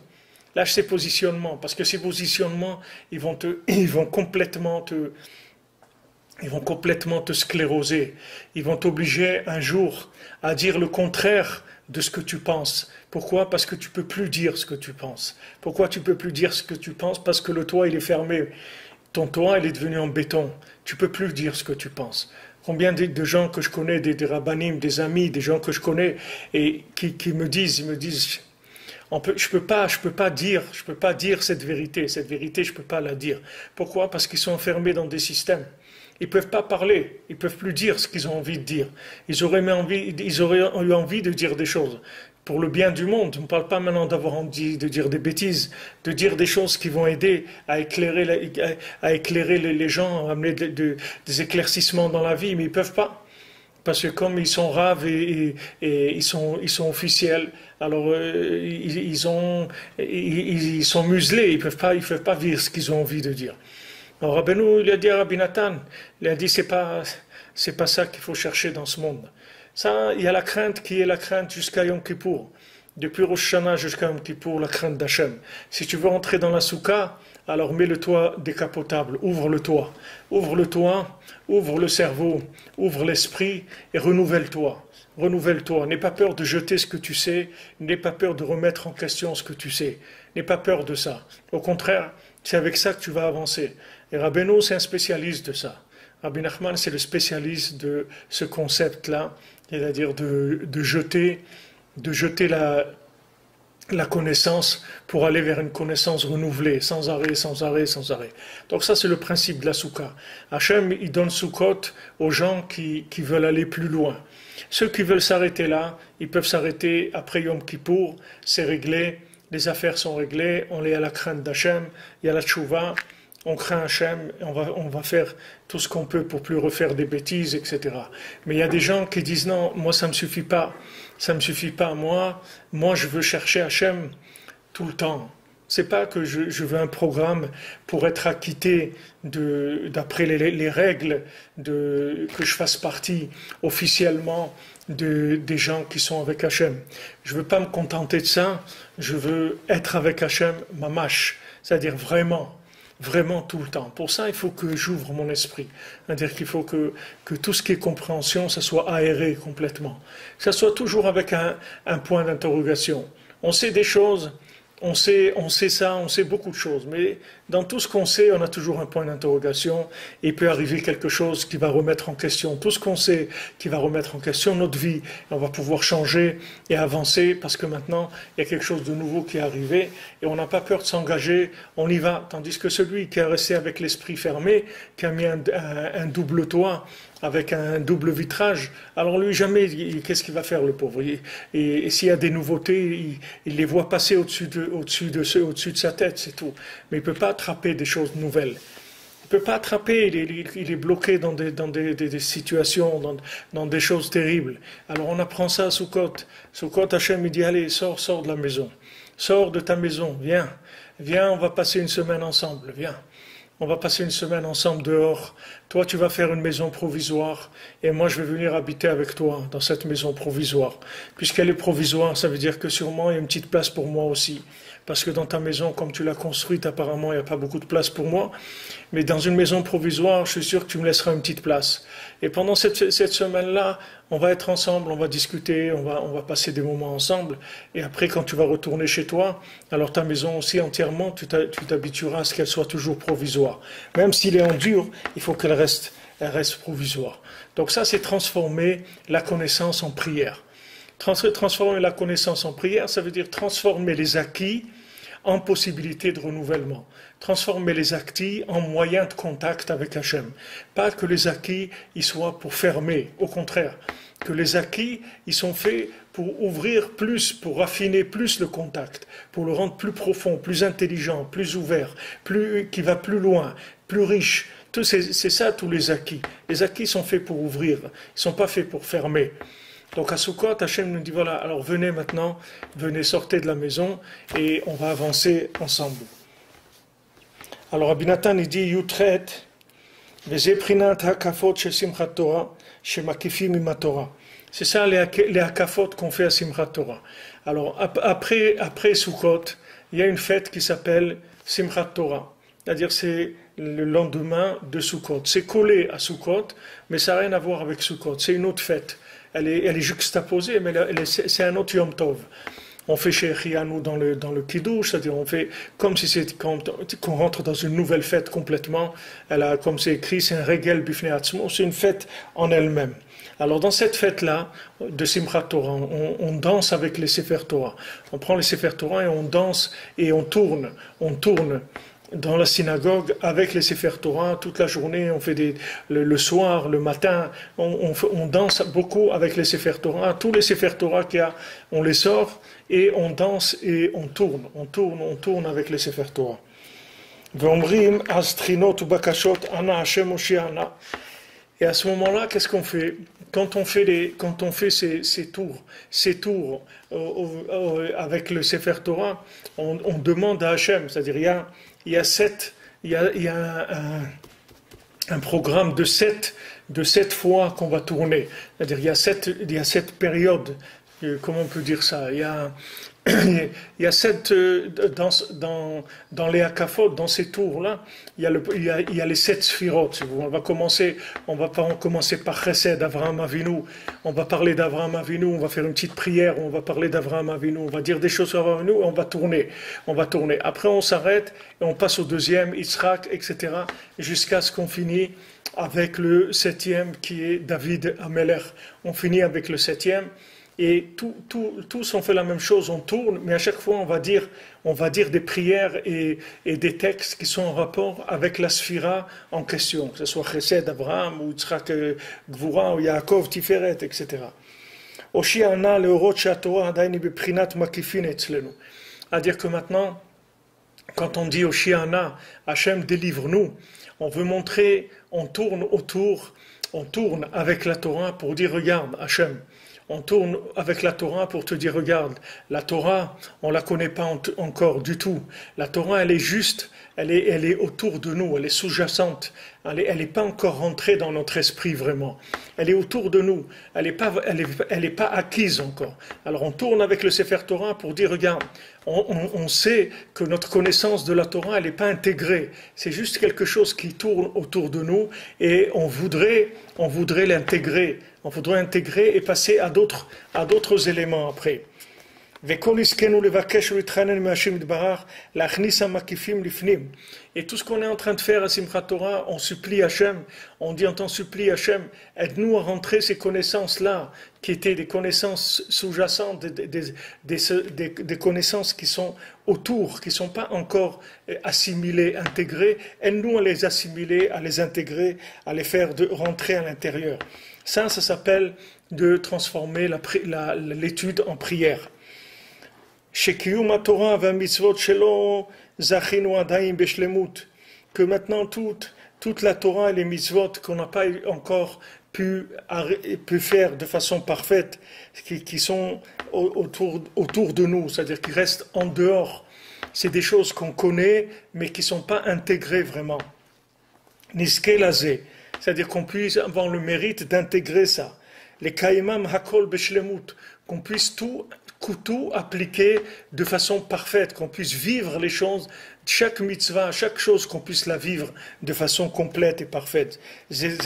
Lâche ses positionnements. Parce que ces positionnements, ils vont complètement te scléroser. Ils vont t'obliger un jour à dire le contraire de ce que tu penses. Pourquoi? Parce que tu ne peux plus dire ce que tu penses. Pourquoi tu ne peux plus dire ce que tu penses? Parce que le toit, il est fermé. Ton toit, il est devenu en béton. Tu ne peux plus dire ce que tu penses. Combien de gens que je connais, des rabbanim, des amis, des gens que je connais, et qui me disent, je peux pas dire cette vérité, je peux pas la dire. Pourquoi? Parce qu'ils sont enfermés dans des systèmes. Ils peuvent pas parler, ils peuvent plus dire ce qu'ils ont envie de dire. Ils auraient eu envie de dire des choses pour le bien du monde. On ne parle pas maintenant d'avoir envie de dire des bêtises, de dire des choses qui vont aider à éclairer les gens, à amener des éclaircissements dans la vie, mais ils peuvent pas. Parce que comme ils sont raves et ils sont officiels, alors ils sont muselés, ils peuvent pas dire ce qu'ils ont envie de dire. Alors Rabbeinu, il a dit à Rabbi Nathan, il a dit c'est pas ça qu'il faut chercher dans ce monde. Ça, il y a la crainte qui est la crainte jusqu'à Yom Kippour. Depuis Rosh Hashanah jusqu'à Yom Kippour, la crainte d'Hachem. Si tu veux rentrer dans la soukha, alors mets le toit décapotable, ouvre le toit, ouvre le cerveau, ouvre l'esprit et renouvelle-toi. Renouvelle-toi, n'aie pas peur de jeter ce que tu sais, n'aie pas peur de remettre en question ce que tu sais, n'aie pas peur de ça. Au contraire, c'est avec ça que tu vas avancer. Et Rabbeinu, c'est un spécialiste de ça. Rabbi Nachman, c'est le spécialiste de ce concept-là, c'est-à-dire de jeter la connaissance pour aller vers une connaissance renouvelée, sans arrêt, sans arrêt, sans arrêt. Donc ça, c'est le principe de la soukha. Hachem, il donne soukot aux gens qui veulent aller plus loin. Ceux qui veulent s'arrêter là, ils peuvent s'arrêter après Yom Kippour, c'est réglé, les affaires sont réglées, on est à la crainte d'Hachem, il y a la tchouva, on craint Hachem, on va faire tout ce qu'on peut pour plus refaire des bêtises, etc. Mais il y a des gens qui disent non, moi ça me suffit pas, moi je veux chercher Hachem tout le temps. C'est pas que je veux un programme pour être acquitté d'après les règles, que je fasse partie officiellement des gens qui sont avec Hachem. Je veux pas me contenter de ça, je veux être avec Hachem mamash, c'est-à-dire vraiment tout le temps. Pour ça, il faut que j'ouvre mon esprit. C'est-à-dire qu'il faut que tout ce qui est compréhension, ça soit aéré complètement. Que ça soit toujours avec un point d'interrogation. On sait des choses, on sait ça, on sait beaucoup de choses, mais dans tout ce qu'on sait, on a toujours un point d'interrogation, et il peut arriver quelque chose qui va remettre en question tout ce qu'on sait, qui va remettre en question notre vie, on va pouvoir changer et avancer, parce que maintenant, il y a quelque chose de nouveau qui est arrivé, et on n'a pas peur de s'engager, on y va, tandis que celui qui est resté avec l'esprit fermé, qui a mis un double toit, avec un double vitrage, alors lui jamais, qu'est-ce qu'il va faire le pauvre? Et s'il y a des nouveautés, il les voit passer au-dessus de sa tête, c'est tout. Mais il ne peut pas attraper des choses nouvelles. Il ne peut pas attraper, il est bloqué dans des situations, dans des choses terribles. Alors on apprend ça à Sukkot. Sukkot, Hachem, il dit, allez, sors de la maison. Sors de ta maison, viens, on va passer une semaine ensemble, viens. On va passer une semaine ensemble dehors. Toi, tu vas faire une maison provisoire et moi, je vais venir habiter avec toi dans cette maison provisoire. Puisqu'elle est provisoire, ça veut dire que sûrement, il y a une petite place pour moi aussi. Parce que dans ta maison, comme tu l'as construite, apparemment, il n'y a pas beaucoup de place pour moi. Mais dans une maison provisoire, je suis sûr que tu me laisseras une petite place. Et pendant cette semaine-là, on va être ensemble, on va discuter, on va passer des moments ensemble. Et après, quand tu vas retourner chez toi, alors ta maison aussi entièrement, tu t'habitueras à ce qu'elle soit toujours provisoire. Même s'il est en dur, il faut qu'elle reste provisoire. Donc ça, c'est transformer la connaissance en prière. Transformer la connaissance en prière, ça veut dire transformer les acquis en possibilité de renouvellement. Transformer les acquis en moyen de contact avec Hachem. Pas que les acquis ils soient pour fermer, au contraire. Que les acquis ils sont faits pour ouvrir plus, pour raffiner plus le contact, pour le rendre plus profond, plus intelligent, plus ouvert, qui va plus loin, plus riche. C'est ça tous les acquis. Les acquis sont faits pour ouvrir, ils ne sont pas faits pour fermer. Donc à Sukkot, Hachem nous dit voilà, alors venez maintenant, venez sortez de la maison et on va avancer ensemble. Alors Rabbi Nathan il dit Yutret, Vezeprinat hakafot chez Simchat Torah, chez Makifim ima Torah. C'est ça les hakafot qu'on fait à Simchat Torah. Alors après Sukkot, il y a une fête qui s'appelle Simchat Torah. C'est-à-dire c'est le lendemain de Sukkot. C'est collé à Sukkot, mais ça n'a rien à voir avec Sukkot. C'est une autre fête. Elle est juxtaposée, mais c'est un autre Yom Tov. On fait chez Chianu dans le Kiddush, c'est-à-dire on fait comme si c'était qu'on rentre dans une nouvelle fête complètement. Comme c'est écrit, c'est un Regel Bifnei Atzmo, c'est une fête en elle-même. Alors dans cette fête-là, de Simchat Torah, on danse avec les Sefer Torah. On prend les Sefer Torah et on danse et on tourne dans la synagogue avec les Sefer Torah toute la journée, on fait le soir, le matin, on danse beaucoup avec les Sefer Torah, tous les Sefer Torah qu'il y a, on les sort et on danse et on tourne avec les Sefer Torah. Ve'omrim astrinot ubakashot ana Hashem Oshiana. Et à ce moment-là, qu'est-ce qu'on fait? Quand on fait ces tours avec le Sefer Torah, on demande à Hachem, c'est-à-dire il y a 7 il y a un programme de sept fois qu'on va tourner. C'est-à-dire il y a sept périodes, comment on peut dire ça? Il y a sept, dans les Hakafot, dans ces tours-là, il y a les sept sphirotes. On va commencer par Chesed, Avraham Avinu. On va parler d'Avraham Avinu, on va faire une petite prière, on va parler d'Avraham Avinu, on va dire des choses sur Avraham Avinu, on va tourner. Après, on s'arrête et on passe au deuxième, Yitzhak, etc., jusqu'à ce qu'on finisse avec le septième qui est David Amelech. On finit avec le septième. Et tous on fait la même chose, on tourne, mais à chaque fois on va dire des prières et des textes qui sont en rapport avec la sphira en question, que ce soit Chesed, Abraham, ou Yitzhak, Gvura, ou Yaakov, Tiferet, etc. C'est-à-dire que maintenant, quand on dit Oshiana, Hachem délivre-nous, on veut montrer, on tourne avec la Torah pour dire regarde Hachem. On tourne avec la Torah pour te dire, regarde, la Torah, on ne la connaît pas encore du tout. La Torah, elle est juste, elle est autour de nous, elle est sous-jacente. Elle n'est pas encore rentrée dans notre esprit vraiment. Elle est autour de nous, elle n'est pas acquise encore. Alors on tourne avec le Sefer Torah pour dire, regarde, on sait que notre connaissance de la Torah, elle n'est pas intégrée. C'est juste quelque chose qui tourne autour de nous et on voudrait l'intégrer. On voudrait intégrer et passer à d'autres éléments après. Et tout ce qu'on est en train de faire à Simchat Torah, on supplie Hachem, on dit on t'en supplie Hachem, aide-nous à rentrer ces connaissances-là, qui étaient des connaissances sous-jacentes, des connaissances qui sont autour, qui ne sont pas encore assimilées, intégrées, aide-nous à les assimiler, à les intégrer, à les faire rentrer à l'intérieur. Ça s'appelle de transformer l'étude en prière. Que maintenant toute la Torah et les mitzvot qu'on n'a pas encore pu faire de façon parfaite, qui sont autour de nous, c'est-à-dire qui restent en dehors, c'est des choses qu'on connaît mais qui ne sont pas intégrées vraiment. Niskelazé, c'est-à-dire qu'on puisse avoir le mérite d'intégrer ça. Les kaimam hakol beshlemut, qu'on puisse tout appliquer de façon parfaite, qu'on puisse vivre les choses, chaque mitzvah, chaque chose, qu'on puisse la vivre de façon complète et parfaite. C'est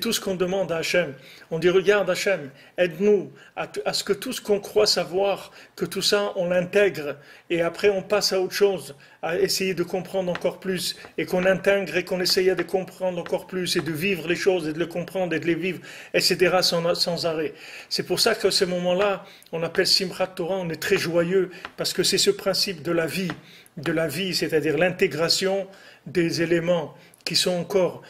tout ce qu'on demande à Hachem. On dit, regarde Hachem, aide-nous à ce que tout ce qu'on croit savoir, que tout ça, on l'intègre, et après on passe à autre chose, à essayer de comprendre encore plus, et qu'on intègre et qu'on essaye de comprendre encore plus, et de vivre les choses, et de les comprendre, et de les vivre, etc., sans arrêt. C'est pour ça qu'à ce moment-là, on appelle Simchat Torah, on est très joyeux, parce que c'est ce principe de la vie, c'est-à-dire l'intégration des éléments qui sont encore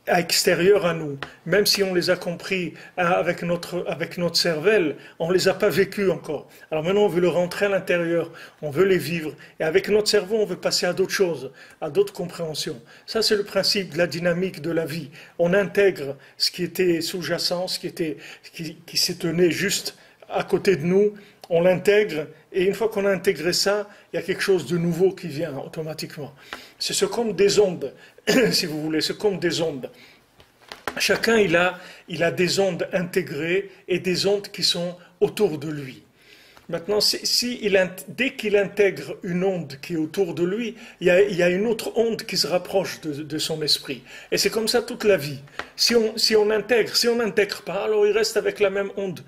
extérieurs à nous, même si on les a compris avec notre cervelle, on ne les a pas vécus encore. Alors maintenant on veut le rentrer à l'intérieur, on veut les vivre, et avec notre cerveau on veut passer à d'autres choses, à d'autres compréhensions. Ça c'est le principe de la dynamique de la vie. On intègre ce qui était sous-jacent, qui se tenait juste à côté de nous, on l'intègre, et une fois qu'on a intégré ça, il y a quelque chose de nouveau qui vient automatiquement. C'est comme des ondes, si vous voulez, c'est comme des ondes. Chacun, il a des ondes intégrées et des ondes qui sont autour de lui. Maintenant, dès qu'il intègre une onde qui est autour de lui, il y a une autre onde qui se rapproche de son esprit. Et c'est comme ça toute la vie. Si on n'intègre pas, alors il reste avec la même onde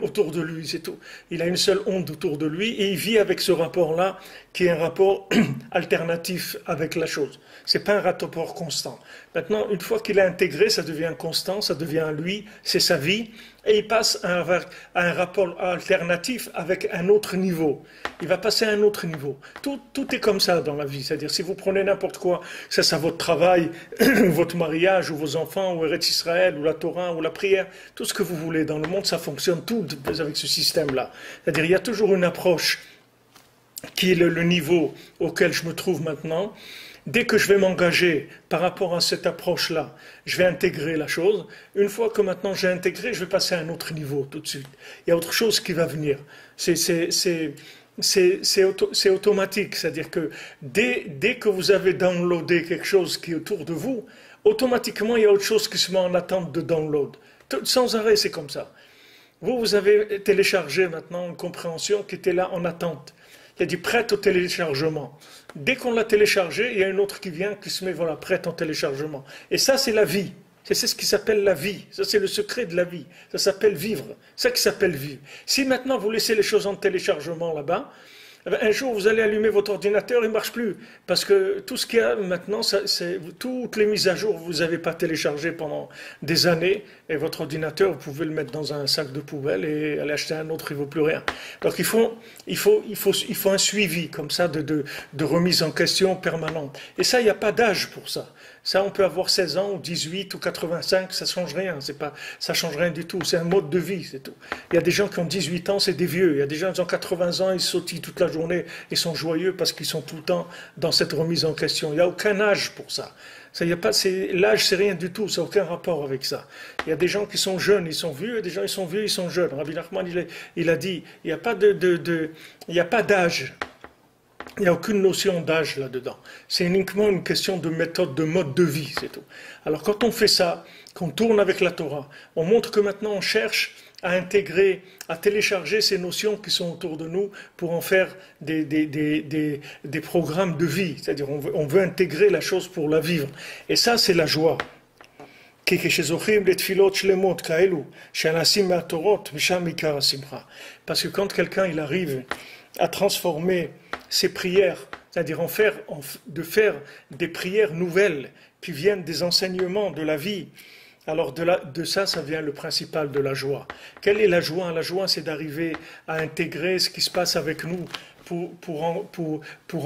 autour de lui, c'est tout. Il a une seule onde autour de lui et il vit avec ce rapport-là, qui est un rapport alternatif avec la chose. C'est pas un rapport constant. Maintenant, une fois qu'il a intégré, ça devient constant, ça devient lui, c'est sa vie, et il passe à un rapport alternatif avec un autre niveau. Il va passer à un autre niveau. Tout est comme ça dans la vie. C'est-à-dire, si vous prenez n'importe quoi, que ça votre travail, votre mariage, ou vos enfants, ou Eretz Israël, ou la Torah, ou la prière, tout ce que vous voulez dans le monde, ça fonctionne tout avec ce système-là. C'est-à-dire, il y a toujours une approche qui est le niveau auquel je me trouve maintenant. Dès que je vais m'engager par rapport à cette approche-là, je vais intégrer la chose. Une fois que maintenant j'ai intégré, je vais passer à un autre niveau tout de suite. Il y a autre chose qui va venir. c'est automatique, c'est-à-dire que dès que vous avez downloadé quelque chose qui est autour de vous, automatiquement il y a autre chose qui se met en attente de download. Sans arrêt, c'est comme ça. Vous avez téléchargé maintenant une compréhension qui était là en attente. Il a dit prête au téléchargement. Dès qu'on l'a téléchargé, il y a une autre qui vient qui se met voilà, prête en téléchargement. Et ça, c'est la vie. C'est ce qui s'appelle la vie. Ça, c'est le secret de la vie. Ça s'appelle vivre. C'est ça qui s'appelle vivre. Si maintenant vous laissez les choses en téléchargement là-bas, un jour vous allez allumer votre ordinateur, il ne marche plus. Parce que tout ce qu'il y a maintenant, toutes les mises à jour, vous n'avez pas téléchargé pendant des années. Et votre ordinateur, vous pouvez le mettre dans un sac de poubelle et aller acheter un autre, il ne vaut plus rien. Donc il faut un suivi comme ça de remise en question permanente. Et ça, il n'y a pas d'âge pour ça. Ça, on peut avoir 16 ans, ou 18, ou 85, ça ne change rien. Ça ne change rien du tout. C'est un mode de vie, c'est tout. Il y a des gens qui ont 18 ans, c'est des vieux. Il y a des gens qui ont 80 ans, ils sautillent toute la journée, ils sont joyeux parce qu'ils sont tout le temps dans cette remise en question. Il n'y a aucun âge pour ça. L'âge, c'est rien du tout, ça n'a aucun rapport avec ça. Il y a des gens qui sont jeunes, ils sont vieux, et des gens qui sont vieux, ils sont jeunes. Rabbi Nachman, il a dit, il n'y a pas d'âge. Il n'y a aucune notion d'âge là-dedans. C'est uniquement une question de méthode, de mode de vie, c'est tout. Alors quand on fait ça, qu'on tourne avec la Torah, on montre que maintenant on cherche à intégrer, à télécharger ces notions qui sont autour de nous pour en faire des programmes de vie. C'est-à-dire on veut intégrer la chose pour la vivre. Et ça, c'est la joie. Parce que quand quelqu'un il arrive à transformer ses prières, c'est-à-dire de faire des prières nouvelles qui viennent des enseignements de la vie, alors de ça vient le principal de la joie. Quelle est la joie? La joie, c'est d'arriver à intégrer ce qui se passe avec nous pour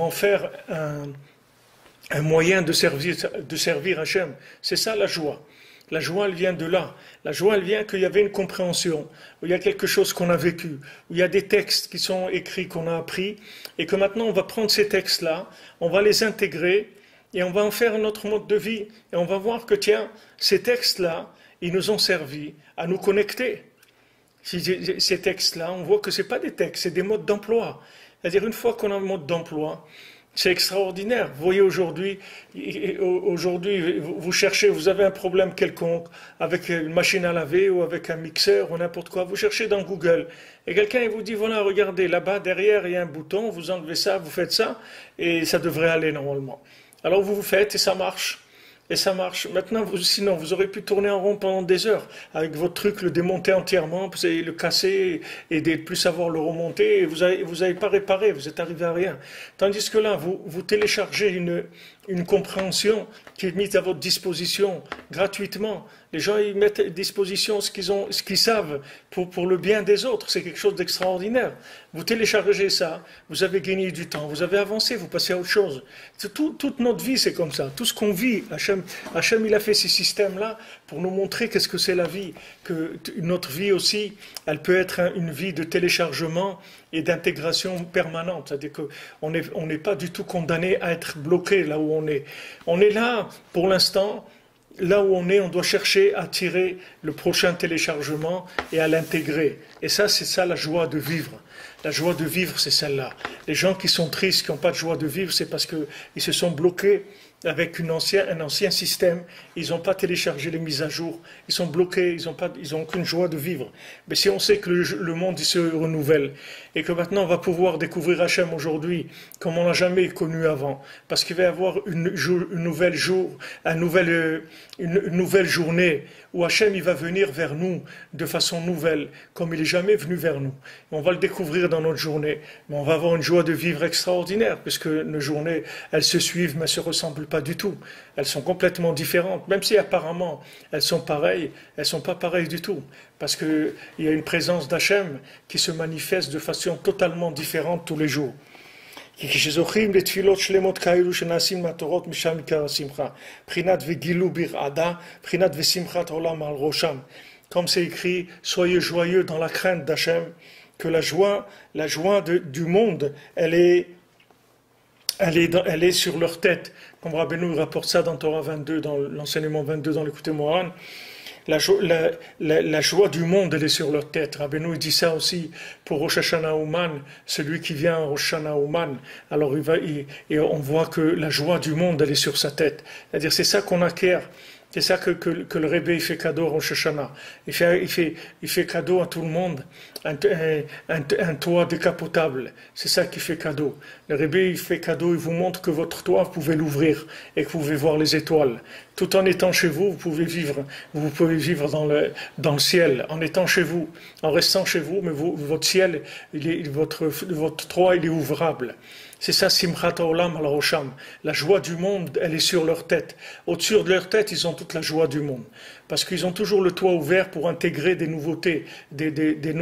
en faire un moyen de servir Hachem. C'est ça la joie. La joie, elle vient de là. La joie, elle vient qu'il y avait une compréhension, où il y a quelque chose qu'on a vécu, où il y a des textes qui sont écrits, qu'on a appris, et que maintenant on va prendre ces textes-là, on va les intégrer, et on va en faire notre mode de vie, et on va voir que tiens, ces textes-là, ils nous ont servi à nous connecter. Ces textes-là, on voit que ce n'est pas des textes, c'est des modes d'emploi. C'est-à-dire une fois qu'on a un mode d'emploi, c'est extraordinaire. Vous voyez aujourd'hui, vous cherchez, vous avez un problème quelconque avec une machine à laver ou avec un mixeur ou n'importe quoi. Vous cherchez dans Google et quelqu'un vous dit voilà, regardez là-bas derrière il y a un bouton, vous enlevez ça, vous faites ça et ça devrait aller normalement. Alors vous faites et ça marche. Et ça marche. Maintenant, sinon, vous aurez pu tourner en rond pendant des heures avec votre truc, le démonter entièrement, vous allez le casser et de plus savoir le remonter. Et vous avez pas réparé, vous êtes arrivé à rien. Tandis que là, vous téléchargez une compréhension qui est mise à votre disposition gratuitement. Les gens ils mettent à disposition ce qu'ils savent pour le bien des autres. C'est quelque chose d'extraordinaire. Vous téléchargez ça, vous avez gagné du temps, vous avez avancé, vous passez à autre chose. Toute notre vie, c'est comme ça. Tout ce qu'on vit, Hachem, il a fait ces systèmes-là pour nous montrer qu'est-ce que c'est la vie. Que notre vie aussi, elle peut être une vie de téléchargement et d'intégration permanente. C'est-à-dire qu'on n'est pas du tout condamné à être bloqué là où on est. On est là, pour l'instant, là où on est, on doit chercher à tirer le prochain téléchargement et à l'intégrer. Et ça, c'est ça la joie de vivre. La joie de vivre, c'est celle-là. Les gens qui sont tristes, qui n'ont pas de joie de vivre, c'est parce qu'ils se sont bloqués avec un ancien système. Ils n'ont pas téléchargé les mises à jour. Ils sont bloqués, ils n'ont aucune joie de vivre. Mais si on sait que le monde il se renouvelle et que maintenant on va pouvoir découvrir Hachem aujourd'hui comme on l'a jamais connu avant, parce qu'il va y avoir une nouvelle journée où Hachem il va venir vers nous de façon nouvelle, comme il n'est jamais venu vers nous. Et on va le découvrir dans notre journée. Mais on va avoir une joie de vivre extraordinaire, puisque nos journées, elles se suivent, mais elles ne se ressemblent pas du tout. Elles sont complètement différentes. Même si apparemment elles sont pareilles, elles ne sont pas pareilles du tout. Parce qu'il y a une présence d'Hachem qui se manifeste de façon totalement différente tous les jours. Comme c'est écrit, soyez joyeux dans la crainte d'Hachem, que la joie du monde, elle est sur leur tête. Comme Rabbeinu rapporte ça dans Torah 22, dans l'enseignement 22 dans l'écouté Moran, la joie du monde, elle est sur leur tête. Rabbeinu dit ça aussi pour Rosh Hashanah Ouman, celui qui vient à Rosh Hashanah Ouman. Alors et on voit que la joie du monde, elle est sur sa tête. C'est-à-dire, c'est ça qu'on acquiert. C'est ça que le Rebbe fait cadeau à Rosh Hashanah. Il fait cadeau à tout le monde un toit décapotable. C'est ça qu'il fait cadeau. Le Rebbe il fait cadeau, il vous montre que votre toit, vous pouvez l'ouvrir et que vous pouvez voir les étoiles. Tout en étant chez vous, vous pouvez vivre dans le ciel. En étant chez vous, en restant chez vous, mais votre ciel, votre toit, il est ouvrable. C'est ça, Simchat Haolam al Rosham. La joie du monde, elle est sur leur tête. Au-dessus de leur tête, ils ont toute la joie du monde. Parce qu'ils ont toujours le toit ouvert pour intégrer des nouveautés, des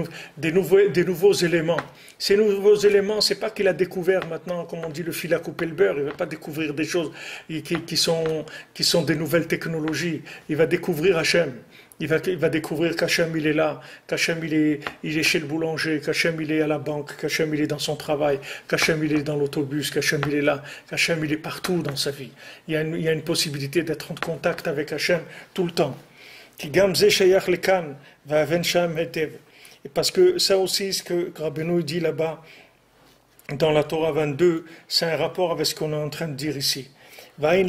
nouveaux éléments. Ces nouveaux éléments, c'est pas qu'il a découvert maintenant, comme on dit, le fil à couper le beurre. Il va pas découvrir des choses qui sont des nouvelles technologies. Il va découvrir Hachem. Il va découvrir qu'Hachem il est là, qu'Hachem il est chez le boulanger, qu'Hachem il est à la banque, qu'Hachem il est dans son travail, qu'Hachem il est dans l'autobus, qu'Hachem il est là, qu'Hachem il est partout dans sa vie. Il y a une possibilité d'être en contact avec Hachem tout le temps. Et parce que ça aussi, ce que Rabbeinu dit là-bas, dans la Torah 22, c'est un rapport avec ce qu'on est en train de dire ici. Et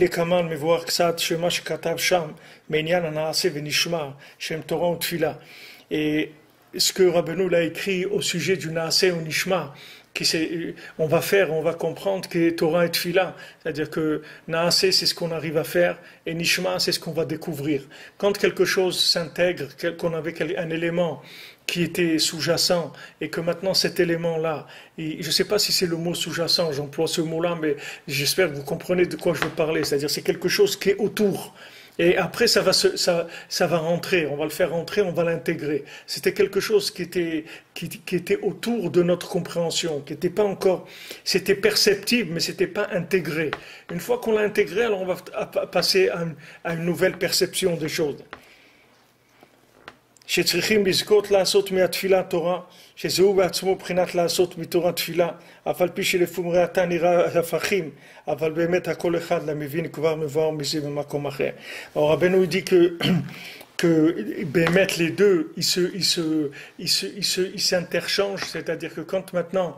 ce que Rabbeinu l'a écrit au sujet du Naaseh ou Nishma, on va comprendre que Torah et Tfila, c'est-à-dire que Naaseh c'est ce qu'on arrive à faire et Nishma c'est ce qu'on va découvrir. Quand quelque chose s'intègre, qu'on avait un élément qui était sous-jacent et que maintenant cet élément-là, je ne sais pas si c'est le mot sous-jacent, j'emploie ce mot-là, mais j'espère que vous comprenez de quoi je veux parler, c'est-à-dire c'est quelque chose qui est autour. Et après, ça va rentrer, on va le faire rentrer, on va l'intégrer. C'était quelque chose qui était autour de notre compréhension, qui n'était pas encore, c'était perceptible, mais c'était pas intégré. Une fois qu'on l'a intégré, alors on va passer à une nouvelle perception des choses. שצריכים לזכות לעשות מהתפילה תורה, שזהו בעצמו בחינת לעשות מתורה תפילה, אף על פי שלפומרי עתה נראה הפכים, אבל באמת הכל אחד למבין כבר מבואר מזה במקום אחר. Alors Rabbeinu dit que באמת les deux, ils s'interchangent, c'est-à-dire que quand maintenant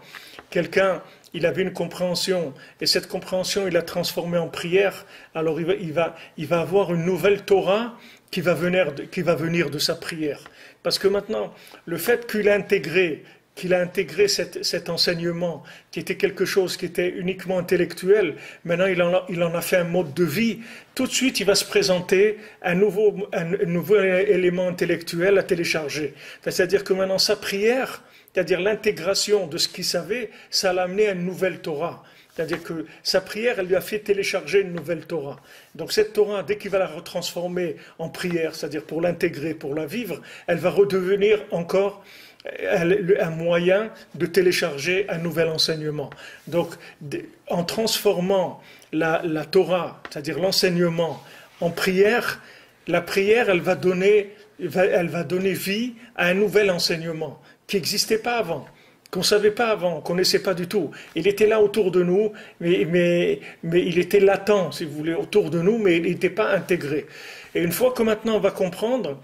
quelqu'un il avait une compréhension, et cette compréhension, il l'a transformée en prière, alors il va avoir une nouvelle Torah qui va venir de sa prière. Parce que maintenant, le fait qu'il a intégré cet enseignement, qui était quelque chose qui était uniquement intellectuel, maintenant il en a fait un mode de vie, tout de suite il va se présenter un nouveau élément intellectuel à télécharger. C'est-à-dire que maintenant sa prière, c'est-à-dire l'intégration de ce qu'il savait, ça l'a amené à une nouvelle Torah. C'est-à-dire que sa prière, elle lui a fait télécharger une nouvelle Torah. Donc cette Torah, dès qu'il va la retransformer en prière, c'est-à-dire pour l'intégrer, pour la vivre, elle va redevenir encore un moyen de télécharger un nouvel enseignement. Donc en transformant la Torah, c'est-à-dire l'enseignement, en prière, la prière, elle va donner vie à un nouvel enseignement qui n'existait pas avant, qu'on ne savait pas avant, qu'on ne connaissait pas du tout. Il était là autour de nous, mais il était latent, si vous voulez, autour de nous, mais il n'était pas intégré. Et une fois que maintenant on va comprendre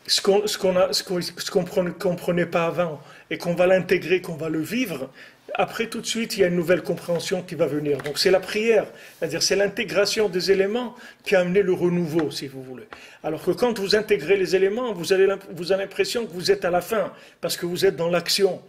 ce qu'on ne comprenait pas avant, et qu'on va l'intégrer, qu'on va le vivre, après tout de suite il y a une nouvelle compréhension qui va venir. Donc c'est la prière, c'est-à-dire c'est l'intégration des éléments qui a amené le renouveau, si vous voulez. Alors que quand vous intégrez les éléments, vous avez l'impression que vous êtes à la fin, parce que vous êtes dans l'action.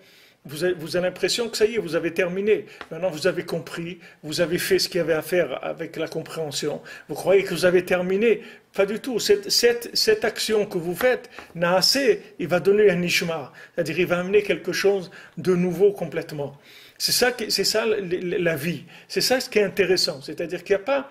Vous avez l'impression que ça y est, vous avez terminé. Maintenant, vous avez compris, vous avez fait ce qu'il y avait à faire avec la compréhension. Vous croyez que vous avez terminé? Pas du tout. Cette action que vous faites, Naaseh, il va donner un nishma. C'est-à-dire, il va amener quelque chose de nouveau complètement. C'est ça la vie. C'est ça ce qui est intéressant. C'est-à-dire qu'il n'y a pas...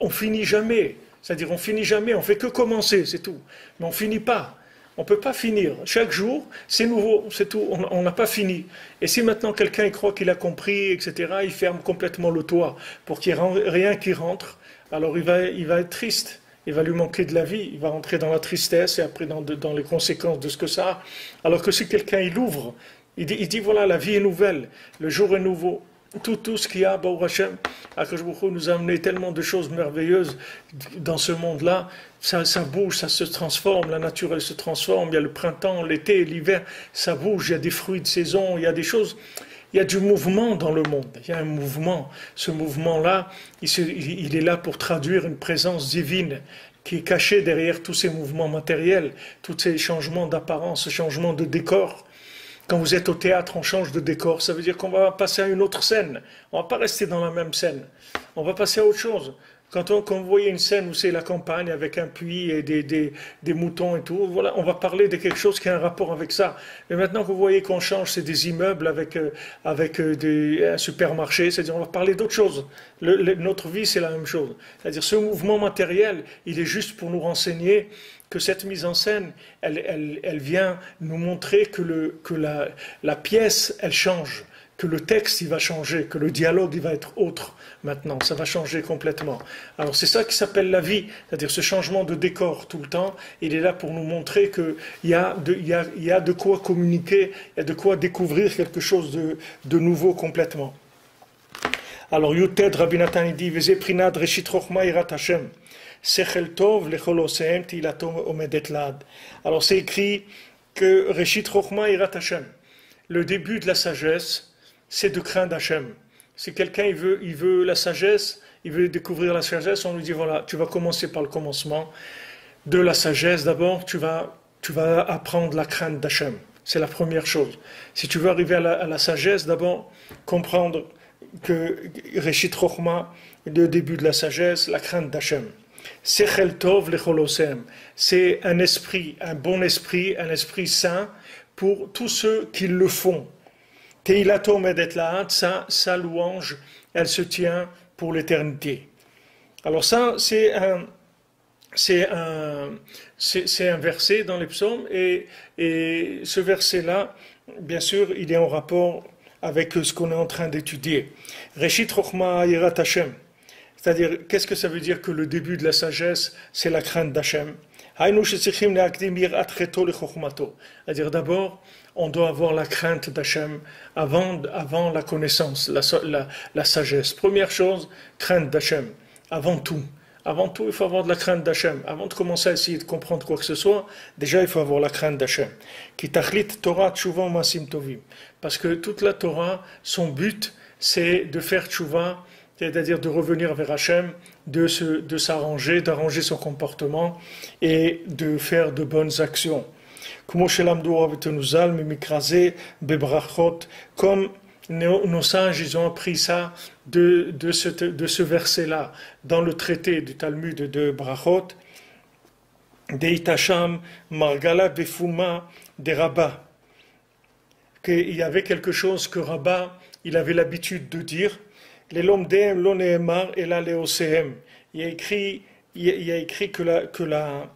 On finit jamais. C'est-à-dire, on finit jamais. On fait que commencer, c'est tout. Mais on finit pas. On ne peut pas finir. Chaque jour, c'est nouveau, c'est tout. On n'a pas fini. Et si maintenant quelqu'un croit qu'il a compris, etc., il ferme complètement le toit pour qu'il n'y ait rien qui rentre, alors il va être triste. Il va lui manquer de la vie. Il va rentrer dans la tristesse et après dans les conséquences de ce que ça a. Alors que si quelqu'un il ouvre, il dit voilà, la vie est nouvelle, le jour est nouveau. tout ce qu'il y a, Baruch Hashem, Akadosh Baruch Hu nous a amené tellement de choses merveilleuses dans ce monde-là, ça bouge, ça se transforme, la nature elle se transforme, il y a le printemps, l'été, l'hiver, ça bouge, il y a des fruits de saison, il y a des choses, il y a du mouvement dans le monde, il y a un mouvement, ce mouvement-là, il est là pour traduire une présence divine qui est cachée derrière tous ces mouvements matériels, tous ces changements d'apparence, ce changement de décor. Quand vous êtes au théâtre, on change de décor. Ça veut dire qu'on va passer à une autre scène. On ne va pas rester dans la même scène. On va passer à autre chose. Quand vous voyez une scène où c'est la campagne avec un puits et des moutons et tout, voilà, on va parler de quelque chose qui a un rapport avec ça. Mais maintenant que vous voyez qu'on change, c'est des immeubles avec un supermarché, c'est-à-dire on va parler d'autre chose. Notre vie, c'est la même chose. C'est-à-dire ce mouvement matériel, il est juste pour nous renseigner que cette mise en scène, elle vient nous montrer que la pièce, elle change, que le texte, il va changer, que le dialogue, il va être autre maintenant, ça va changer complètement. Alors c'est ça qui s'appelle la vie, c'est-à-dire ce changement de décor tout le temps, il est là pour nous montrer qu'il y a de quoi communiquer, il y a de quoi découvrir quelque chose de nouveau complètement. Alors Yuted Rabbi Nathan dit, Veze prinad reshit chochma yirat Hashem. Alors c'est écrit que Reshit Chochma Yirat Hashem. Le début de la sagesse, c'est de craindre Hashem. Si quelqu'un il veut la sagesse, il veut découvrir la sagesse, on lui dit voilà, tu vas commencer par le commencement de la sagesse. D'abord, tu vas apprendre la crainte d'Hashem. C'est la première chose. Si tu veux arriver à la sagesse, d'abord comprendre que Reshit Chochma, le début de la sagesse, la crainte d'Hashem. Sechel Tov lecholosem, c'est un esprit, un bon esprit, un esprit saint pour tous ceux qui le font. Teilato medet laat, sa louange, elle se tient pour l'éternité. Alors ça, c'est un verset dans les psaumes et ce verset-là, bien sûr, il est en rapport avec ce qu'on est en train d'étudier. Reshit Chochma Yirat Hashem. C'est-à-dire, qu'est-ce que ça veut dire que le début de la sagesse, c'est la crainte d'Hachem? C'est-à-dire, d'abord, on doit avoir la crainte d'Hachem avant la connaissance, la sagesse. Première chose, crainte d'Hachem, avant tout. Avant tout, il faut avoir de la crainte d'Hachem. Avant de commencer à essayer de comprendre quoi que ce soit, déjà, il faut avoir la crainte d'Hachem. Parce que toute la Torah, son but, c'est de faire tchouva, c'est-à-dire de revenir vers Hachem, de s'arranger, d'arranger son comportement et de faire de bonnes actions. Comme nos sages, ils ont appris ça de ce verset-là, dans le traité du Talmud de Brachot, Deitacham Margala Befuma de Rabbah, qu'il y avait quelque chose que Rabbah, il avait l'habitude de dire. Les lomdem lo neemar et la leosehem. Il y a écrit que la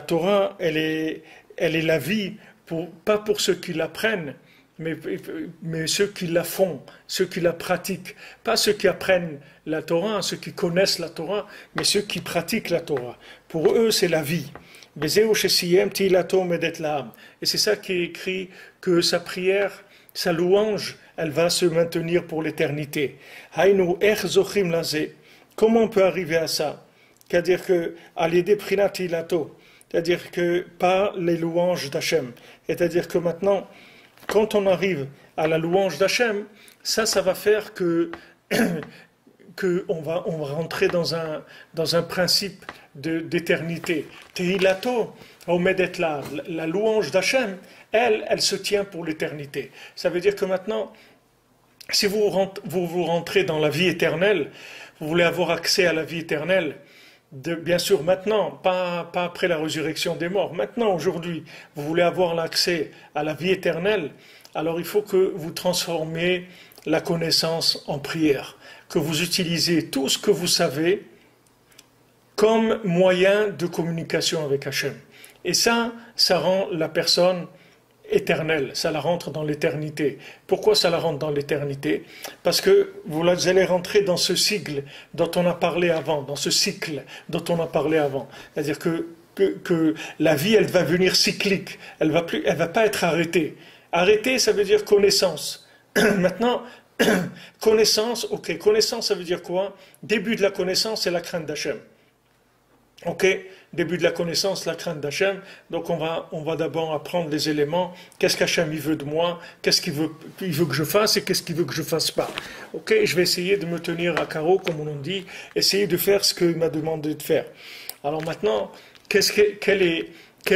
Torah, elle est la vie, pas pour ceux qui l'apprennent, mais ceux qui la font, ceux qui la pratiquent. Pas ceux qui apprennent la Torah, ceux qui connaissent la Torah, mais ceux qui pratiquent la Torah. Pour eux, c'est la vie. Et c'est ça qui est écrit, que sa prière, sa louange, elle va se maintenir pour l'éternité. Comment on peut arriver à ça? C'est-à-dire que, c'est-à-dire que par les louanges d'Hachem. C'est-à-dire que maintenant, quand on arrive à la louange d'Hachem, ça va faire que on va rentrer dans un principe d'éternité. Tehilato, la louange d'Hachem, elle se tient pour l'éternité. Ça veut dire que maintenant, si vous rentrez dans la vie éternelle, vous voulez avoir accès à la vie éternelle, bien sûr maintenant, pas après la résurrection des morts, maintenant, aujourd'hui, vous voulez avoir l'accès à la vie éternelle, alors il faut que vous transformiez la connaissance en prière, que vous utilisez tout ce que vous savez comme moyen de communication avec Hachem. Et ça rend la personne éternelle, ça la rentre dans l'éternité. Pourquoi ça la rentre dans l'éternité? Parce que vous allez rentrer dans ce cycle dont on a parlé avant, dans ce cycle dont on a parlé avant. C'est-à-dire que la vie, elle va venir cyclique, elle va pas être arrêtée. Arrêtée, ça veut dire connaissance. Maintenant, connaissance, ok, connaissance ça veut dire quoi? Début de la connaissance, c'est la crainte d'Hachem. Ok, début de la connaissance, la crainte d'Hachem. Donc on va d'abord apprendre les éléments. Qu'est-ce qu'Hachem il veut de moi? Qu'est-ce qu'il veut que je fasse et qu'est-ce qu'il veut que je fasse pas? Ok, je vais essayer de me tenir à carreau, comme on dit, essayer de faire ce qu'il m'a demandé de faire. Alors maintenant, quel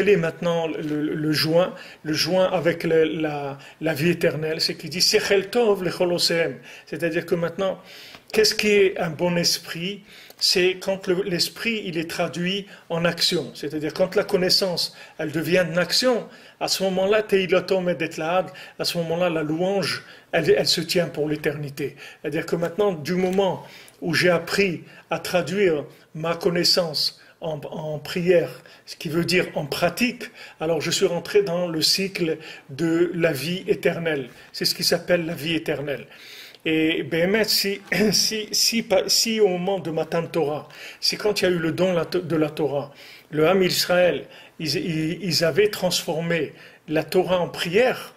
est maintenant le joint? Le joint avec la vie éternelle, c'est qu'il dit Sechel Tov lechol oseem. C'est-à-dire que maintenant, qu'est-ce qui est un bon esprit? C'est quand l'esprit il est traduit en action. C'est-à-dire quand la connaissance elle devient une action, à ce moment-là, Teilatom et Detlahad, à ce moment-là, la louange elle se tient pour l'éternité. C'est-à-dire que maintenant, du moment où j'ai appris à traduire ma connaissance en prière, ce qui veut dire en pratique, alors je suis rentré dans le cycle de la vie éternelle. C'est ce qui s'appelle la vie éternelle. Et Béhémet, si au moment de Matan Torah, si quand il y a eu le don de la Torah, le Ham Israël, ils avaient transformé la Torah en prière,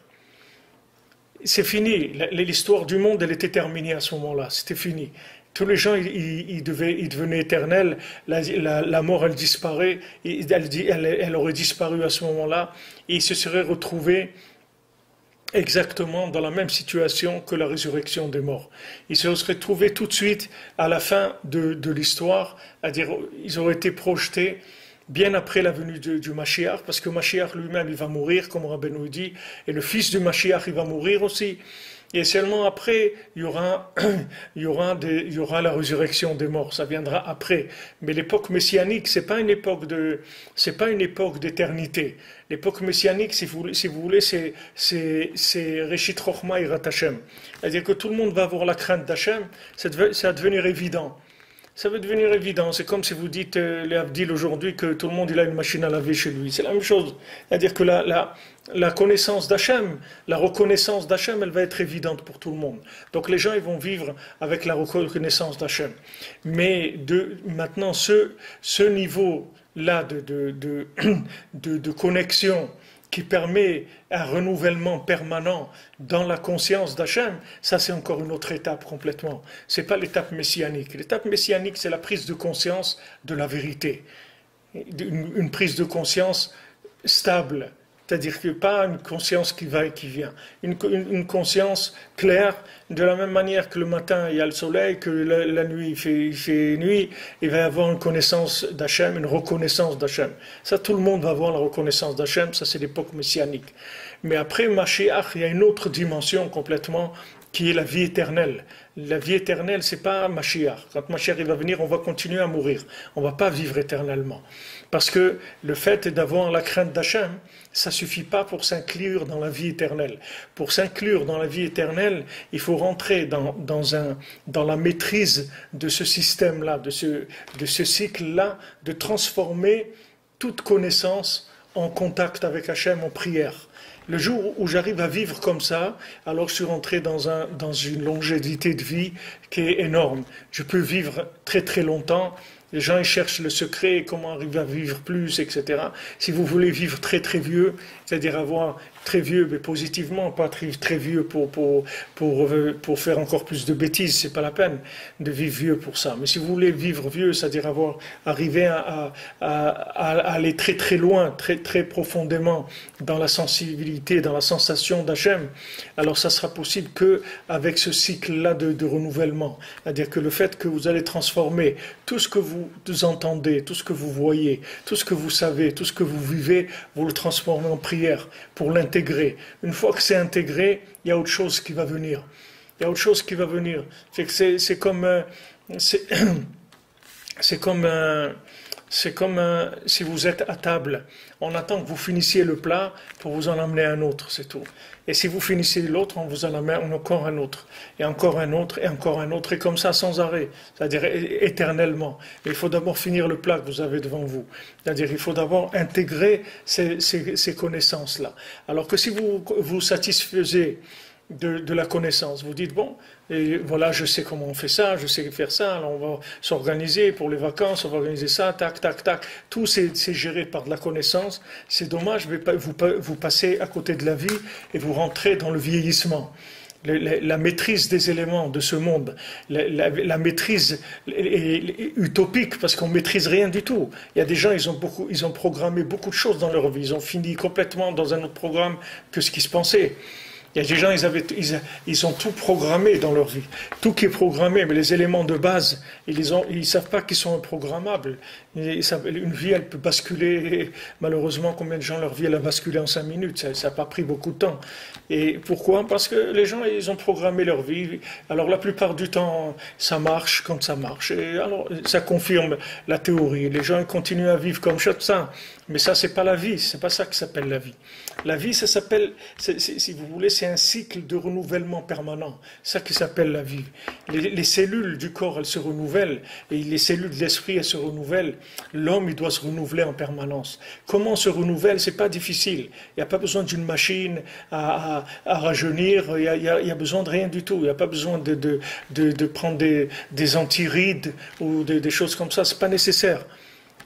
c'est fini. L'histoire du monde, elle était terminée à ce moment-là. C'était fini. Tous les gens, ils devenaient éternels. La mort, elle disparaît. Elle aurait disparu à ce moment-là. Et ils se seraient retrouvés exactement dans la même situation que la résurrection des morts. Ils se seraient trouvés tout de suite à la fin de l'histoire, c'est-à-dire ils auraient été projetés bien après la venue du Mashiach, parce que Mashiach lui-même il va mourir, comme Rabbeinu dit, et le fils du Mashiach il va mourir aussi. Et seulement après, il y aura la résurrection des morts. Ça viendra après. Mais l'époque messianique, c'est pas une époque d'éternité. L'époque messianique, si vous voulez, c'est Reshit Chochma Yirat Hashem. C'est-à-dire que tout le monde va avoir la crainte d'Hachem. Ça va devenir évident. Ça va devenir évident. C'est comme si vous dites, les Avdil aujourd'hui, que tout le monde il a une machine à laver chez lui. C'est la même chose. C'est-à-dire que la connaissance d'Hachem, la reconnaissance d'Hachem, elle va être évidente pour tout le monde. Donc les gens, ils vont vivre avec la reconnaissance d'Hachem. Mais maintenant, ce niveau-là de connexion qui permet un renouvellement permanent dans la conscience d'Hachem, ça c'est encore une autre étape complètement. C'est pas l'étape messianique. L'étape messianique, c'est la prise de conscience de la vérité. Une prise de conscience stable. C'est-à-dire que pas une conscience qui va et qui vient. Une conscience claire, de la même manière que le matin il y a le soleil, que la nuit il fait nuit, il va y avoir une connaissance d'Hachem, une reconnaissance d'Hachem. Ça, tout le monde va avoir la reconnaissance d'Hachem, ça c'est l'époque messianique. Mais après Mashiach, il y a une autre dimension complètement, qui est la vie éternelle. La vie éternelle, c'est pas Mashiach. Quand Mashiach il va venir, on va continuer à mourir. On va pas vivre éternellement. Parce que le fait d'avoir la crainte d'Hachem, ça suffit pas pour s'inclure dans la vie éternelle. Pour s'inclure dans la vie éternelle, il faut rentrer dans la maîtrise de ce système-là, de ce cycle-là, de transformer toute connaissance en contact avec Hachem, en prière. Le jour où j'arrive à vivre comme ça, alors je suis rentré dans une longévité de vie qui est énorme. Je peux vivre très très longtemps. Les gens ils cherchent le secret, comment arriver à vivre plus, etc. Si vous voulez vivre très très vieux, c'est-à-dire avoir très vieux, mais positivement, pas très vieux pour faire encore plus de bêtises, c'est pas la peine de vivre vieux pour ça. Mais si vous voulez vivre vieux, c'est-à-dire arriver à aller très très loin, très très profondément dans la sensibilité, dans la sensation d'Hachem, alors ça sera possible que avec ce cycle-là de renouvellement. C'est-à-dire que le fait que vous allez transformer tout ce que vous entendez, tout ce que vous voyez, tout ce que vous savez, tout ce que vous vivez, vous le transformez en prière pour l'intégrer. Une fois que c'est intégré, il y a autre chose qui va venir. Il y a autre chose qui va venir. C'est comme si vous êtes à table. On attend que vous finissiez le plat pour vous en amener un autre, c'est tout. Et si vous finissez l'autre, on vous en amène encore un autre, et encore un autre, et encore un autre, et comme ça sans arrêt, c'est-à-dire éternellement. Et il faut d'abord finir le plat que vous avez devant vous. C'est-à-dire il faut d'abord intégrer ces connaissances-là. Alors que si vous vous satisfaisez de la connaissance. Vous dites, bon, et voilà, je sais comment on fait ça, je sais faire ça, alors on va s'organiser pour les vacances, on va organiser ça, tac, tac, tac. Tout c'est géré par de la connaissance. C'est dommage, vous passez à côté de la vie et vous rentrez dans le vieillissement. la maîtrise des éléments de ce monde, la maîtrise est utopique parce qu'on ne maîtrise rien du tout. Il y a des gens, ils ont programmé beaucoup de choses dans leur vie, ils ont fini complètement dans un autre programme que ce qui se pensait. Il y a des gens, ils ont tout programmé dans leur vie. Tout qui est programmé, mais les éléments de base, ils ne savent pas qu'ils sont improgrammables. Une vie, elle peut basculer. Malheureusement, combien de gens, leur vie, elle a basculé en 5 minutes. Ça n'a pas pris beaucoup de temps. Et pourquoi? Parce que les gens, ils ont programmé leur vie. Alors, la plupart du temps, ça marche quand ça marche. Et alors, ça confirme la théorie. Les gens, ils continuent à vivre comme ça. Mais ça, c'est pas la vie. C'est pas ça qui s'appelle la vie. La vie, ça s'appelle, si vous voulez, c'est un cycle de renouvellement permanent. C'est ça qui s'appelle la vie. Les cellules du corps, elles se renouvellent, et les cellules de l'esprit, elles se renouvellent. L'homme, il doit se renouveler en permanence. Comment on se renouvelle? C'est pas difficile. Il n'y a pas besoin d'une machine à rajeunir. Il y a besoin de rien du tout. Il n'y a pas besoin de prendre des antirides ou des choses comme ça. C'est pas nécessaire.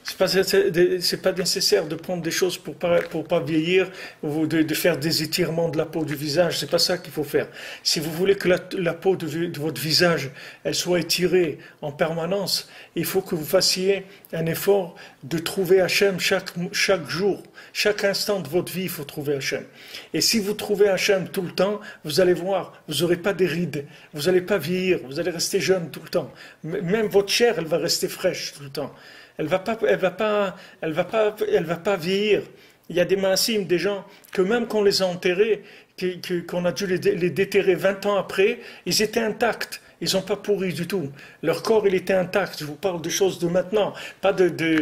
C'est pas nécessaire de prendre des choses pour pas vieillir ou de faire des étirements de la peau du visage. C'est pas ça qu'il faut faire. Si vous voulez que la peau de votre visage elle soit étirée en permanence, il faut que vous fassiez un effort de trouver Hachem chaque jour. Chaque instant de votre vie, il faut trouver Hachem. Et si vous trouvez Hachem tout le temps, vous allez voir, vous n'aurez pas des rides, vous n'allez pas vieillir, vous allez rester jeune tout le temps. Même votre chair, elle va rester fraîche tout le temps. Elle va pas vieillir. Il y a des massimes, des gens que même qu'on les a enterrés, qu'on a dû les déterrer 20 ans après, ils étaient intacts. Ils n'ont pas pourri du tout. Leur corps, il était intact. Je vous parle de choses de maintenant, pas des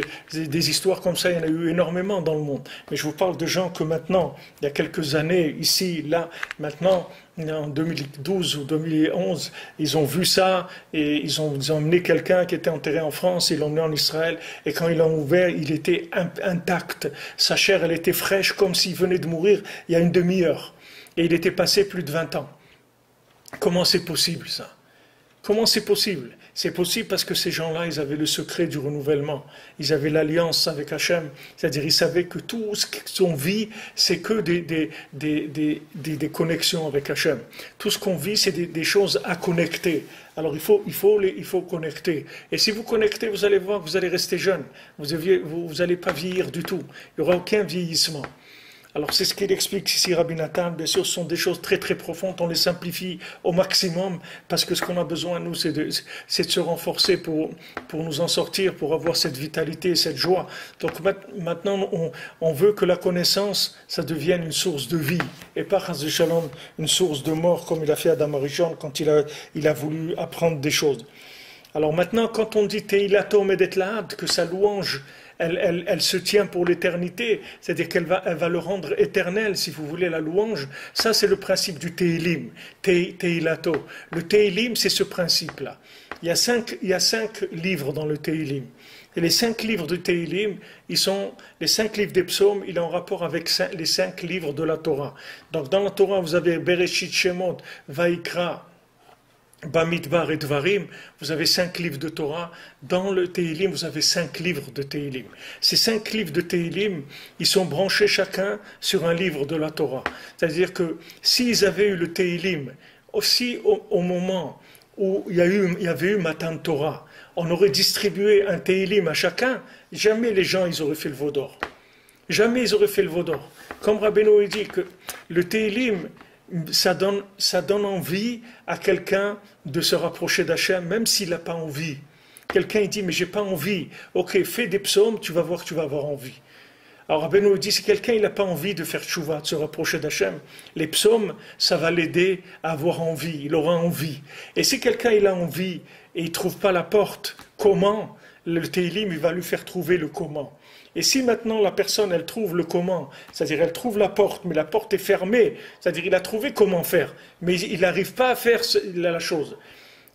histoires comme ça. Il y en a eu énormément dans le monde. Mais je vous parle de gens que maintenant, il y a quelques années, ici, là, maintenant, en 2012 ou 2011, ils ont vu ça et ils ont emmené quelqu'un qui était enterré en France, ils l'ont emmené en Israël et quand ils l'ont ouvert, il était intact. Sa chair, elle était fraîche comme s'il venait de mourir il y a une demi-heure. Et il était passé plus de 20 ans. Comment c'est possible ça? Comment c'est possible? C'est possible parce que ces gens-là, ils avaient le secret du renouvellement. Ils avaient l'alliance avec Hachem. C'est-à-dire, ils savaient que tout ce qu'on vit, c'est que des connexions avec Hachem. Tout ce qu'on vit, c'est des choses à connecter. Alors, il faut connecter. Et si vous connectez, vous allez voir que vous allez rester jeune. Vous n'allez pas vieillir du tout. Il n'y aura aucun vieillissement. Alors c'est ce qu'il explique ici Rabbi Nathan. Bien sûr, ce sont des choses très très profondes, on les simplifie au maximum parce que ce qu'on a besoin, nous, c'est de se renforcer pour nous en sortir, pour avoir cette vitalité, cette joie. Donc maintenant, on veut que la connaissance, ça devienne une source de vie et pas, chas v'shalom, une source de mort comme il a fait Adam Arishon quand il a voulu apprendre des choses. Alors maintenant, quand on dit Teilato Medet Lahad, que sa louange, elle se tient pour l'éternité, c'est-à-dire qu'elle va le rendre éternel, si vous voulez, la louange. Ça, c'est le principe du Teilim, Teilato. Le Teilim, c'est ce principe-là. Il y a cinq livres dans le Teilim. Et les 5 livres du Teilim, les 5 livres des psaumes, ils sont en rapport avec les 5 livres de la Torah. Donc dans la Torah, vous avez Bereshit, Shemot, Vaikra, Bamidbar et Dvarim, vous avez 5 livres de Torah. Dans le Teilim, vous avez 5 livres de Teilim. Ces 5 livres de Teilim, ils sont branchés chacun sur un livre de la Torah. C'est-à-dire que s'ils avaient eu le Teilim, aussi au moment où il y avait eu Matan Torah, on aurait distribué un Teilim à chacun, jamais les gens ils auraient fait le veau d'or. Jamais ils auraient fait le veau d'or. Comme Rabbeinu dit que le Teilim, ça donne envie à quelqu'un de se rapprocher d'Hachem, même s'il n'a pas envie. Quelqu'un il dit, mais j'ai pas envie. Ok, fais des psaumes, tu vas voir que tu vas avoir envie. Alors Rabbeinu dit, si quelqu'un il n'a pas envie de faire tchouva, de se rapprocher d'Hachem, les psaumes, ça va l'aider à avoir envie, il aura envie. Et si quelqu'un il a envie et il ne trouve pas la porte, comment? Le Teilim, il va lui faire trouver le comment. Et si maintenant la personne, elle trouve le comment, c'est-à-dire elle trouve la porte, mais la porte est fermée, c'est-à-dire il a trouvé comment faire, mais il n'arrive pas à faire la chose.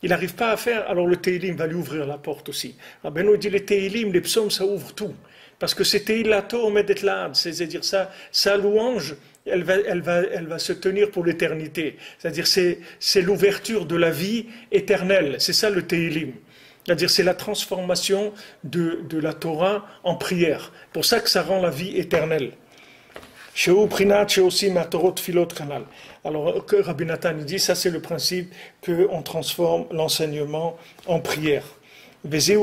Il n'arrive pas à faire, alors le Teilim va lui ouvrir la porte aussi. Rabbeinu dit, les Teilim, les psaumes, ça ouvre tout. Parce que c'est Teilato Medet Lahad, c'est-à-dire sa louange, elle va se tenir pour l'éternité. C'est-à-dire c'est l'ouverture de la vie éternelle, c'est ça le Teilim. C'est-à-dire c'est la transformation de la Torah en prière. Pour ça que ça rend la vie éternelle. Sheu Prinat, Sheu aussi Matorot Filot Kanal. Alors, que Rabbi Nathan dit, ça c'est le principe qu'on transforme l'enseignement en prière. Et c'est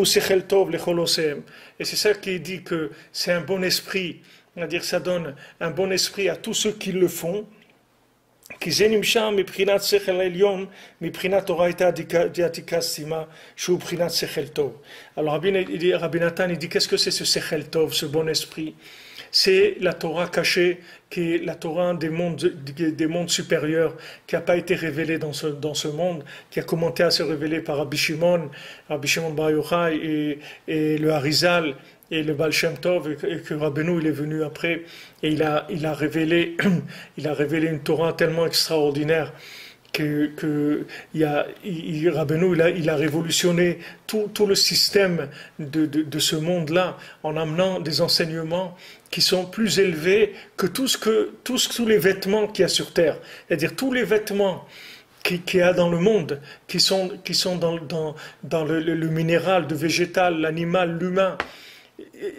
ça qui dit que c'est un bon esprit, c'est-à-dire ça donne un bon esprit à tous ceux qui le font. Alors Rabbi Nathan il dit qu'est-ce que c'est ce sechel tov, ce bon esprit? C'est la Torah cachée, qui est la Torah des mondes supérieurs, qui n'a pas été révélée dans ce monde, qui a commencé à se révéler par Rabbi Shimon Bar Yochai et le Harizal et le Baal Shem Tov, et que Rabbeinu il est venu après, et il a révélé une Torah tellement extraordinaire que Rabbeinu il a révolutionné tout le système de ce monde-là en amenant des enseignements qui sont plus élevés que tous les vêtements qu'il y a sur terre. C'est-à-dire tous les vêtements qu'il y a dans le monde, qui sont dans le minéral, le végétal, l'animal, l'humain.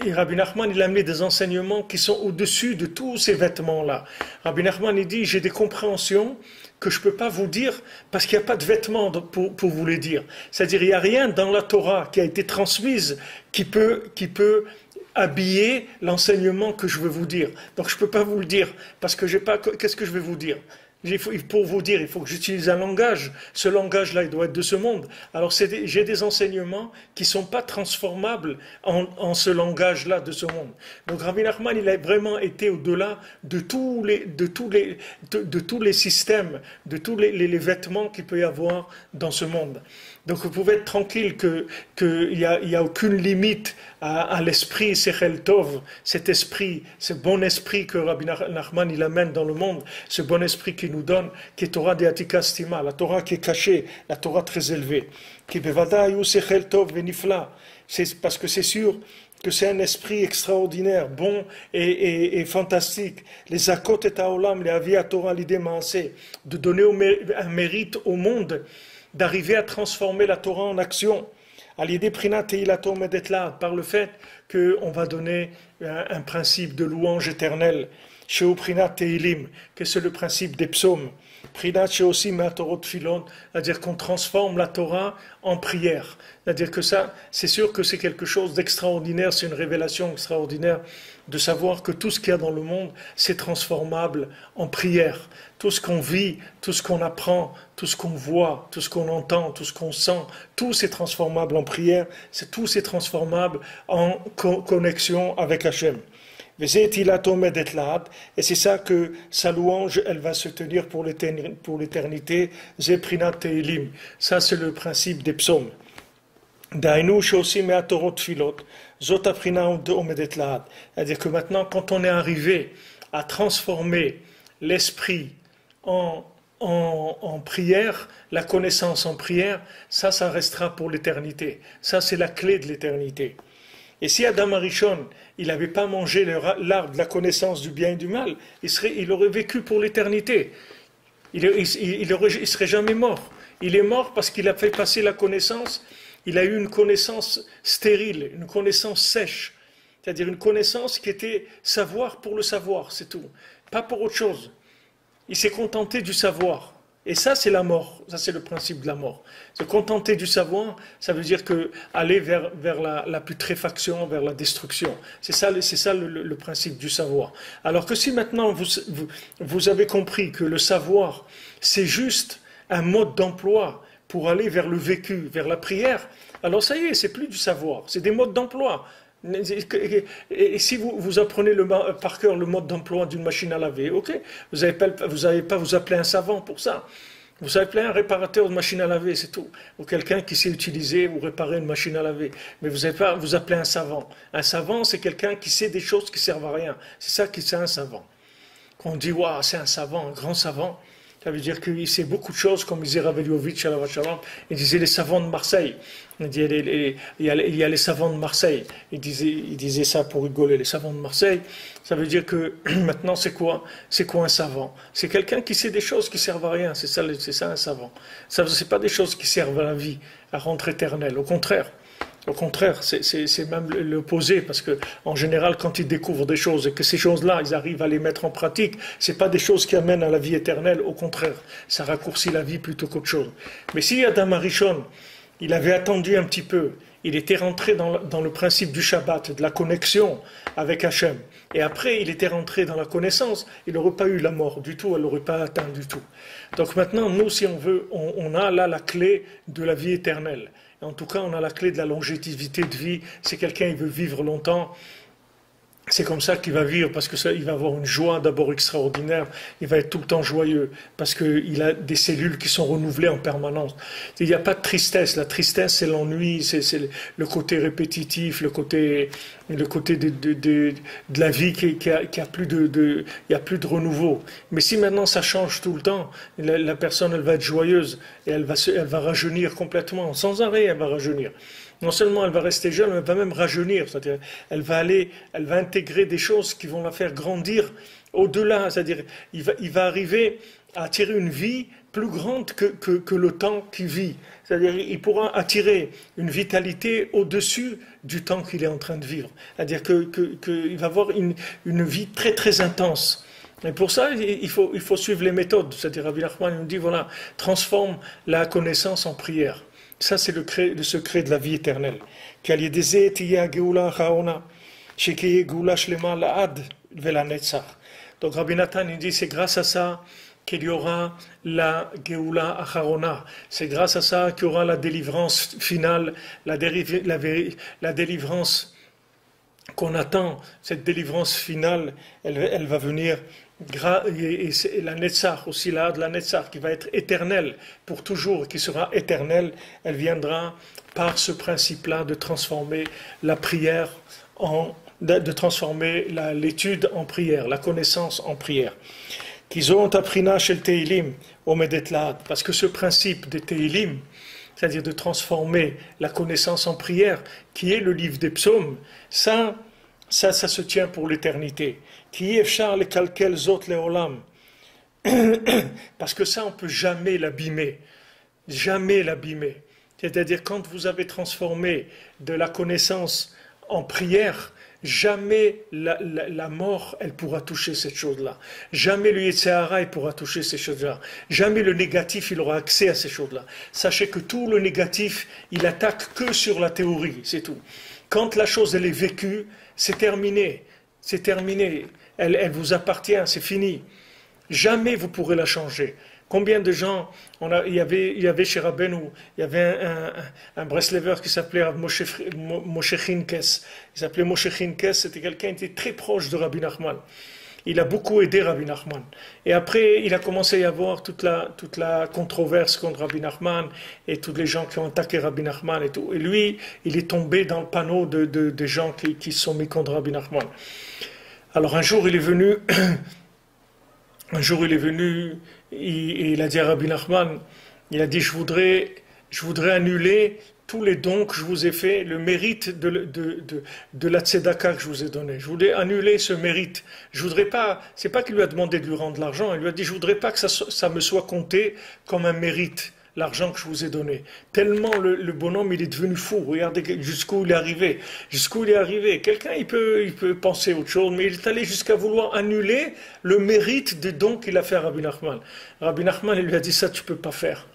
Et Rabbi Nachman, il a amené des enseignements qui sont au-dessus de tous ces vêtements-là. Rabbi Nachman, il dit, j'ai des compréhensions que je ne peux pas vous dire parce qu'il n'y a pas de vêtements pour vous les dire. C'est-à-dire, il n'y a rien dans la Torah qui a été transmise qui peut habiller l'enseignement que je veux vous dire. Donc je ne peux pas vous le dire parce que j'ai pas. Qu'est-ce que je vais vous dire? Pour vous dire, il faut que j'utilise un langage. Ce langage-là, il doit être de ce monde. Alors, j'ai des enseignements qui ne sont pas transformables en ce langage-là de ce monde. Donc, Rabbi Nachman, il a vraiment été au-delà de tous les systèmes, de tous les vêtements qu'il peut y avoir dans ce monde. Donc, vous pouvez être tranquille qu'il n'y a aucune limite à l'esprit Sechel Tov, cet esprit, ce bon esprit que Rabbi Nachman il amène dans le monde, ce bon esprit qui nous donne, qui est Torah de Atika Stima, la Torah qui est cachée, la Torah très élevée, qui bevadayu Sechel Tov venifla. C'est parce que c'est sûr que c'est un esprit extraordinaire, bon et fantastique. Les akot et haolam, les avi à Torah l'idée maasé, de donner un mérite au monde, d'arriver à transformer la Torah en action. Par le fait qu'on va donner un principe de louange éternelle, que c'est le principe des psaumes, c'est-à-dire qu'on transforme la Torah en prière. C'est-à-dire que ça, c'est sûr que c'est quelque chose d'extraordinaire, c'est une révélation extraordinaire de savoir que tout ce qu'il y a dans le monde, c'est transformable en prière. Tout ce qu'on vit, tout ce qu'on apprend, tout ce qu'on voit, tout ce qu'on entend, tout ce qu'on sent, tout c'est transformable en prière, tout c'est transformable en connexion avec Hachem. Et c'est ça que sa louange, elle va se tenir pour l'éternité. Ça, c'est le principe des psaumes. C'est-à-dire que maintenant, quand on est arrivé à transformer l'esprit en prière, la connaissance en prière, ça restera pour l'éternité. Ça, c'est la clé de l'éternité. Et si Adam Arishon, il n'avait pas mangé l'arbre de la connaissance du bien et du mal, il aurait vécu pour l'éternité. Il ne serait jamais mort. Il est mort parce qu'il a fait passer la connaissance, il a eu une connaissance stérile, une connaissance sèche. C'est-à-dire une connaissance qui était savoir pour le savoir, c'est tout. Pas pour autre chose. Il s'est contenté du savoir. Et ça, c'est la mort. Ça, c'est le principe de la mort. Se contenter du savoir, ça veut dire aller vers la putréfaction, vers la destruction. C'est ça le principe du savoir. Alors que si maintenant vous avez compris que le savoir, c'est juste un mode d'emploi pour aller vers le vécu, vers la prière, alors ça y est, c'est plus du savoir, c'est des modes d'emploi. Et si vous apprenez par cœur le mode d'emploi d'une machine à laver, ok, vous n'allez pas vous appeler un savant pour ça. Vous appelez un réparateur de machine à laver, c'est tout. Ou quelqu'un qui sait utiliser ou réparer une machine à laver. Mais vous n'allez pas vous appeler un savant. Un savant, c'est quelqu'un qui sait des choses qui ne servent à rien. C'est ça qui c'est un savant. Quand on dit, waouh, c'est un savant, un grand savant, ça veut dire qu'il sait beaucoup de choses, comme disait Raveliovitch, il disait les savants de Marseille. Il y a les savants de Marseille. Il disait ça pour rigoler, les savants de Marseille. Ça veut dire que maintenant, c'est quoi un savant? C'est quelqu'un qui sait des choses qui servent à rien. C'est ça un savant. Ça, c'est pas des choses qui servent à la vie, à rendre éternelle. Au contraire, Au contraire, c'est même l'opposé, parce que en général, quand ils découvrent des choses et que ces choses-là, ils arrivent à les mettre en pratique, c'est pas des choses qui amènent à la vie éternelle. Au contraire, ça raccourcit la vie plutôt qu'autre chose. Mais si Adam Arishon, il avait attendu un petit peu, il était rentré dans le principe du Shabbat, de la connexion avec Hachem, et après il était rentré dans la connaissance, il n'aurait pas eu la mort du tout, elle n'aurait pas atteint du tout. Donc maintenant, nous, si on veut, on a là la clé de la vie éternelle. En tout cas, on a la clé de la longévité de vie. Si quelqu'un il veut vivre longtemps, c'est comme ça qu'il va vivre, parce que ça, il va avoir une joie d'abord extraordinaire, il va être tout le temps joyeux, parce qu'il a des cellules qui sont renouvelées en permanence. Il n'y a pas de tristesse, la tristesse c'est l'ennui, c'est le côté répétitif, le côté de la vie qui a plus il y a plus de renouveau. Mais si maintenant ça change tout le temps, la personne elle va être joyeuse, et elle va rajeunir complètement, sans arrêt elle va rajeunir. Non seulement elle va rester jeune, mais elle va même rajeunir, c'est-à-dire elle va intégrer des choses qui vont la faire grandir au-delà, c'est-à-dire il va arriver à attirer une vie plus grande que le temps qu'il vit. C'est-à-dire il pourra attirer une vitalité au-dessus du temps qu'il est en train de vivre. C'est-à-dire qu'il va avoir une vie très très intense. Et pour ça, il faut suivre les méthodes. C'est-à-dire Rabbi Nachman nous dit, voilà, transforme la connaissance en prière. Ça, c'est le secret de la vie éternelle. Donc Rabbi Nathan il dit, c'est grâce à ça qu'il y aura la Geoula Acharona. C'est grâce à ça qu'il y aura la délivrance finale, la délivrance qu'on attend. Cette délivrance finale, elle va venir. Et la Netzach, aussi la Netzach, qui va être éternelle pour toujours, qui sera éternelle, elle viendra par ce principe-là de transformer la prière de transformer l'étude en prière, la connaissance en prière. Parce que ce principe de Teilim, c'est-à-dire de transformer la connaissance en prière, qui est le livre des psaumes, ça se tient pour l'éternité. Parce que ça, on ne peut jamais l'abîmer. Jamais l'abîmer. C'est-à-dire, quand vous avez transformé de la connaissance en prière, jamais la mort, elle pourra toucher cette chose-là. Jamais le Yetzer il pourra toucher ces choses-là. Jamais le négatif, il aura accès à ces choses-là. Sachez que tout le négatif, il attaque que sur la théorie, c'est tout. Quand la chose, elle est vécue, c'est terminé. C'est terminé. Elle vous appartient, c'est fini. Jamais vous pourrez la changer. Combien de gens, il y avait chez Rabbeinu, il y avait un Breslever qui s'appelait Moshe Chinkes. Il s'appelait Moshe Chinkes, c'était quelqu'un qui était très proche de Rabbi Nachman. Il a beaucoup aidé Rabbi Nachman. Et après, il a commencé à y avoir toute la controverse contre Rabbi Nachman et tous les gens qui ont attaqué Rabbi Nachman et tout. Et lui, il est tombé dans le panneau des gens qui se sont mis contre Rabbi Nachman. Alors un jour, il est venu, il a dit à Rabbi Nachman, il a dit, je voudrais annuler tous les dons que je vous ai faits, le mérite de la tzedaka que je vous ai donné. Je voulais annuler ce mérite. Je voudrais pas, c'est pas qu'il lui a demandé de lui rendre l'argent, il lui a dit, je voudrais pas que ça me soit compté comme un mérite, l'argent que je vous ai donné. Tellement le bonhomme, il est devenu fou. Regardez jusqu'où il est arrivé. Jusqu'où il est arrivé. Quelqu'un, il peut penser autre chose, mais il est allé jusqu'à vouloir annuler le mérite des dons qu'il a fait à Rabbi Nachman. Rabbi Nachman, il lui a dit, ça, tu peux pas faire.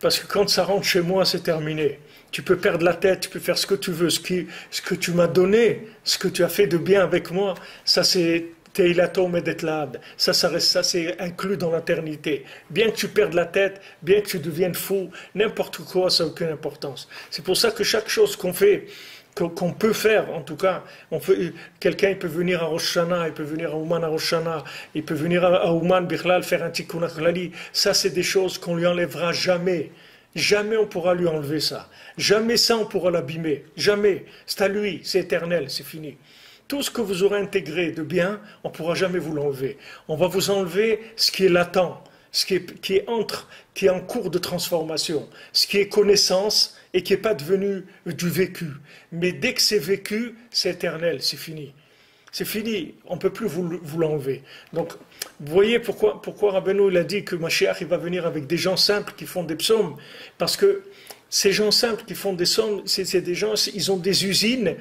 Parce que quand ça rentre chez moi, c'est terminé. Tu peux perdre la tête, tu peux faire ce que tu veux. Ce que tu m'as donné, ce que tu as fait de bien avec moi, ça c'est Teilato Medetlad. Ça c'est inclus dans l'éternité. Bien que tu perdes la tête, bien que tu deviennes fou, n'importe quoi, ça n'a aucune importance. C'est pour ça que chaque chose qu'on fait, qu'on peut faire, en tout cas, quelqu'un il peut venir à Rosh Hashanah, il peut venir à Ouman à Rosh Hashanah, il peut venir à Ouman Bichlal faire un tikkun achlali. Ça, c'est des choses qu'on lui enlèvera jamais. Jamais on pourra lui enlever ça. Jamais ça on pourra l'abîmer. Jamais. C'est à lui, c'est éternel, c'est fini. Tout ce que vous aurez intégré de bien, on ne pourra jamais vous l'enlever. On va vous enlever ce qui est latent, ce qui est en cours de transformation, ce qui est connaissance et qui n'est pas devenu du vécu. Mais dès que c'est vécu, c'est éternel, c'est fini. C'est fini, on ne peut plus vous l'enlever. Donc, vous voyez pourquoi Rabbeinu il a dit que Mashiach il va venir avec des gens simples qui font des psaumes. Parce que Ces gens simples qui font des sommes, c'est des gens, ils ont des usines,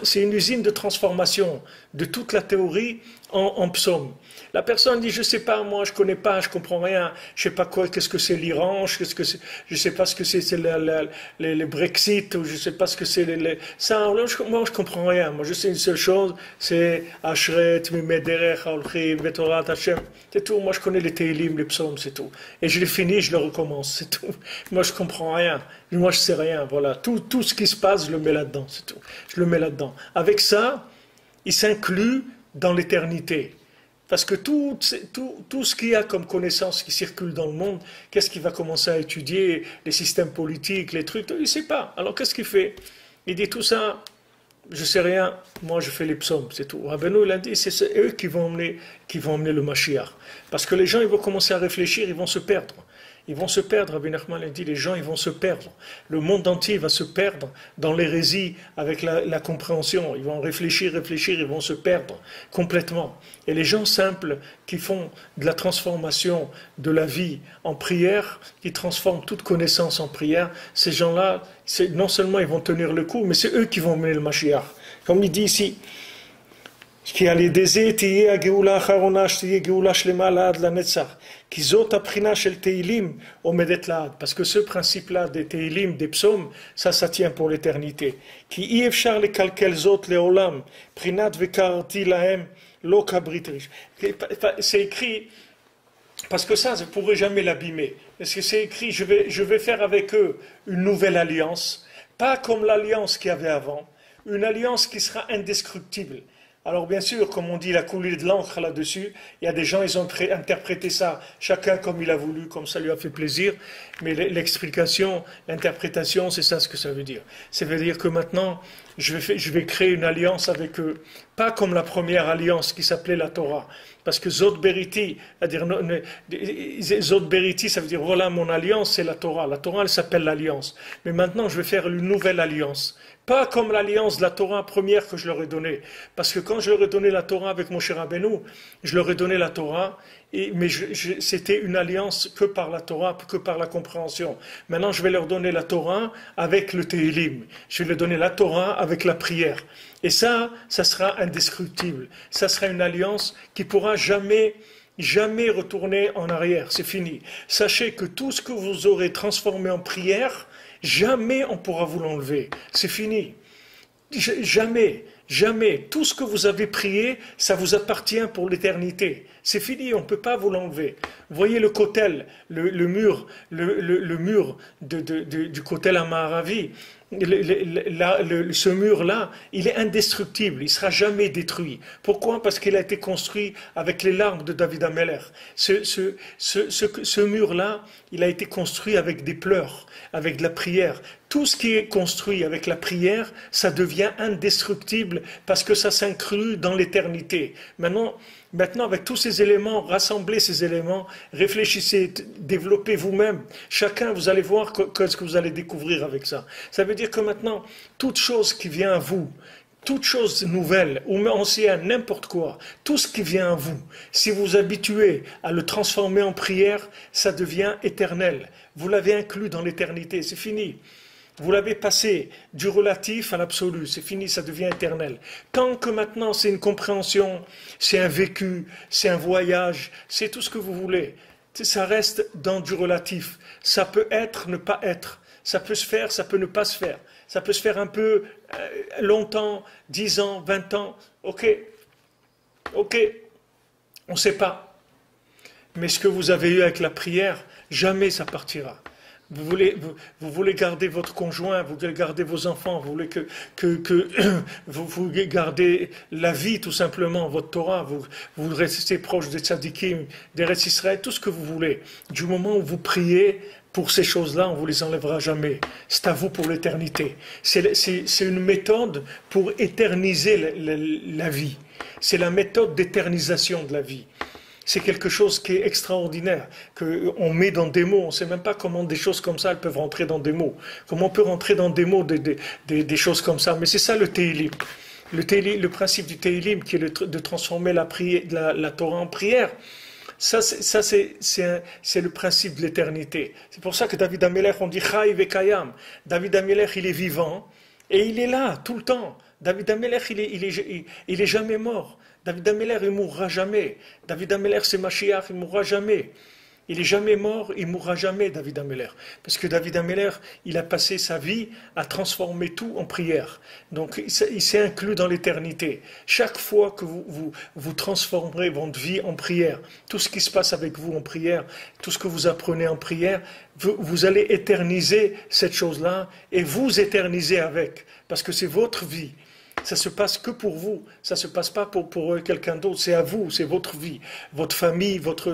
c'est une usine de transformation de toute la théorie en psaume. La personne dit, je sais pas, moi, je connais pas, je comprends rien, je sais pas quoi, qu'est-ce que c'est l'Iran, je sais pas ce que c'est le Brexit, ou je sais pas ce que c'est ça, moi, je comprends rien. Moi, je sais une seule chose, c'est Ashret, Mimederech, Alchim, Betorat, Hashem. C'est tout. Moi, je connais les Teilim, les psaumes, c'est tout. Et je les finis, je le recommence, c'est tout. Moi, je comprends rien. Moi, je sais rien. Voilà. Tout ce qui se passe, je le mets là-dedans, c'est tout. Je le mets là-dedans. Avec ça, il s'inclut dans l'éternité. Parce que tout ce qu'il y a comme connaissance qui circule dans le monde, qu'est-ce qu'il va commencer à étudier? Les systèmes politiques, les trucs, il ne sait pas. Alors qu'est-ce qu'il fait? Il dit tout ça, je ne sais rien, moi je fais les psaumes, c'est tout. Rabbeinu, il a dit, c'est eux qui vont emmener le Mashiach. Parce que les gens, ils vont commencer à réfléchir, ils vont se perdre. Ils vont se perdre, Rabbi Nachman a dit, les gens ils vont se perdre. Le monde entier va se perdre dans l'hérésie avec la compréhension. Ils vont réfléchir, ils vont se perdre complètement. Et les gens simples qui font de la transformation de la vie en prière, qui transforment toute connaissance en prière, ces gens-là, non seulement ils vont tenir le coup, mais c'est eux qui vont mener le Mashiach. Comme il dit ici, כי על ידי זה תהיה הגאולה האחרונה שתהיה גאולה שלמה לעד לנצח כי זאת הבחינה של תהילים עומדת לעד parce que ce principe-là des תהילים, des psaumes, ça tient pour l'éternité כי אי אפשר לקלקל זאת לעולם בחינת וקראתי להם לא כברית ראש c'est écrit parce que ça, vous ne pourrez jamais l'abîmer parce que c'est écrit, je vais faire avec eux une nouvelle alliance pas comme l'alliance qu'il y avait avant une alliance qui sera indestructible. Alors bien sûr, comme on dit la coulée de l'encre là-dessus, il y a des gens, ils ont interprété ça, chacun comme il a voulu, comme ça lui a fait plaisir, mais l'explication, l'interprétation, c'est ça ce que ça veut dire. Ça veut dire que maintenant, je vais créer une alliance avec eux, pas comme la première alliance qui s'appelait la Torah, parce que Zod Beriti, Zod Beriti, ça veut dire voilà mon alliance, c'est la Torah elle s'appelle l'alliance, mais maintenant je vais faire une nouvelle alliance. Pas comme l'alliance de la Torah première que je leur ai donnée. Parce que quand je leur ai donné la Torah avec Moshe Rabbeinu, je leur ai donné la Torah, mais c'était une alliance que par la Torah, que par la compréhension. Maintenant, je vais leur donner la Torah avec le Tehilim. Je vais leur donner la Torah avec la prière. Et ça sera indestructible. Ça sera une alliance qui pourra jamais retourner en arrière. C'est fini. Sachez que tout ce que vous aurez transformé en prière, jamais on pourra vous l'enlever. C'est fini. Jamais. Tout ce que vous avez prié, ça vous appartient pour l'éternité. C'est fini, on ne peut pas vous l'enlever. Vous voyez le kotel, le mur du kotel à Maharavi, ce mur-là, il est indestructible, il ne sera jamais détruit. Pourquoi? Parce qu'il a été construit avec les larmes de David Ameller. Ce mur-là, il a été construit avec des pleurs, avec de la prière. Tout ce qui est construit avec la prière, ça devient indestructible parce que ça s'inclut dans l'éternité. Maintenant, avec tous ces éléments, rassemblez ces éléments, réfléchissez, développez vous-même. Chacun, vous allez voir ce que vous allez découvrir avec ça. Ça veut dire que maintenant, toute chose qui vient à vous, toute chose nouvelle ou ancienne, n'importe quoi, tout ce qui vient à vous, si vous vous habituez à le transformer en prière, ça devient éternel. Vous l'avez inclus dans l'éternité, c'est fini. Vous l'avez passé du relatif à l'absolu, c'est fini, ça devient éternel. Tant que maintenant c'est une compréhension, c'est un vécu, c'est un voyage, c'est tout ce que vous voulez. Ça reste dans du relatif. Ça peut être, ne pas être. Ça peut se faire, ça peut ne pas se faire. Ça peut se faire un peu longtemps, 10 ans, 20 ans. Ok, on ne sait pas. Mais ce que vous avez eu avec la prière, jamais ça partira. Vous voulez garder votre conjoint, vous voulez garder vos enfants, vous voulez que vous gardez la vie tout simplement, votre Torah, vous restez proche des tzadikim, des Eretz Israël, tout ce que vous voulez. Du moment où vous priez pour ces choses-là, on ne vous les enlèvera jamais. C'est à vous pour l'éternité. C'est une méthode pour éterniser la vie. C'est la méthode d'éternisation de la vie. C'est quelque chose qui est extraordinaire, qu'on met dans des mots. On ne sait même pas comment des choses comme ça elles peuvent rentrer dans des mots. Comment on peut rentrer dans des mots des choses comme ça. Mais c'est ça le Tehilim. Le principe du Tehilim, qui est de transformer la Torah en prière, C'est le principe de l'éternité. C'est pour ça que David Amelech, on dit Chaïv et Kayam. David Amelech, il est vivant et il est là tout le temps. David Amelech, il est jamais mort. David Amelech, il ne mourra jamais. David Amelech, c'est Mashiach, il ne mourra jamais. Il n'est jamais mort, il ne mourra jamais, David Amelech. Parce que David Amelech, il a passé sa vie à transformer tout en prière. Donc il s'est inclus dans l'éternité. Chaque fois que vous transformerez votre vie en prière, tout ce qui se passe avec vous en prière, tout ce que vous apprenez en prière, vous allez éterniser cette chose-là et vous éterniser avec. Parce que c'est votre vie. Ça se passe que pour vous, ça se passe pas pour quelqu'un d'autre, c'est à vous, c'est votre vie, votre famille, votre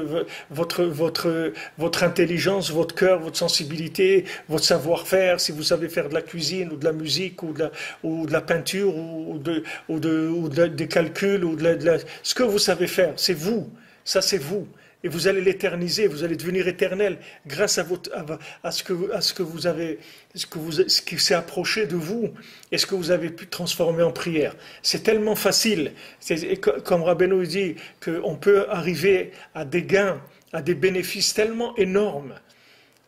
intelligence, votre cœur, votre sensibilité, votre savoir-faire, si vous savez faire de la cuisine ou de la musique ou de la peinture ou des calculs ou ce que vous savez faire, c'est vous, ça c'est vous. Et vous allez l'éterniser, vous allez devenir éternel grâce à ce que vous avez, ce qui s'est approché de vous et ce que vous avez pu transformer en prière. C'est tellement facile, comme Rabbeinu dit, qu'on peut arriver à des gains, à des bénéfices tellement énormes,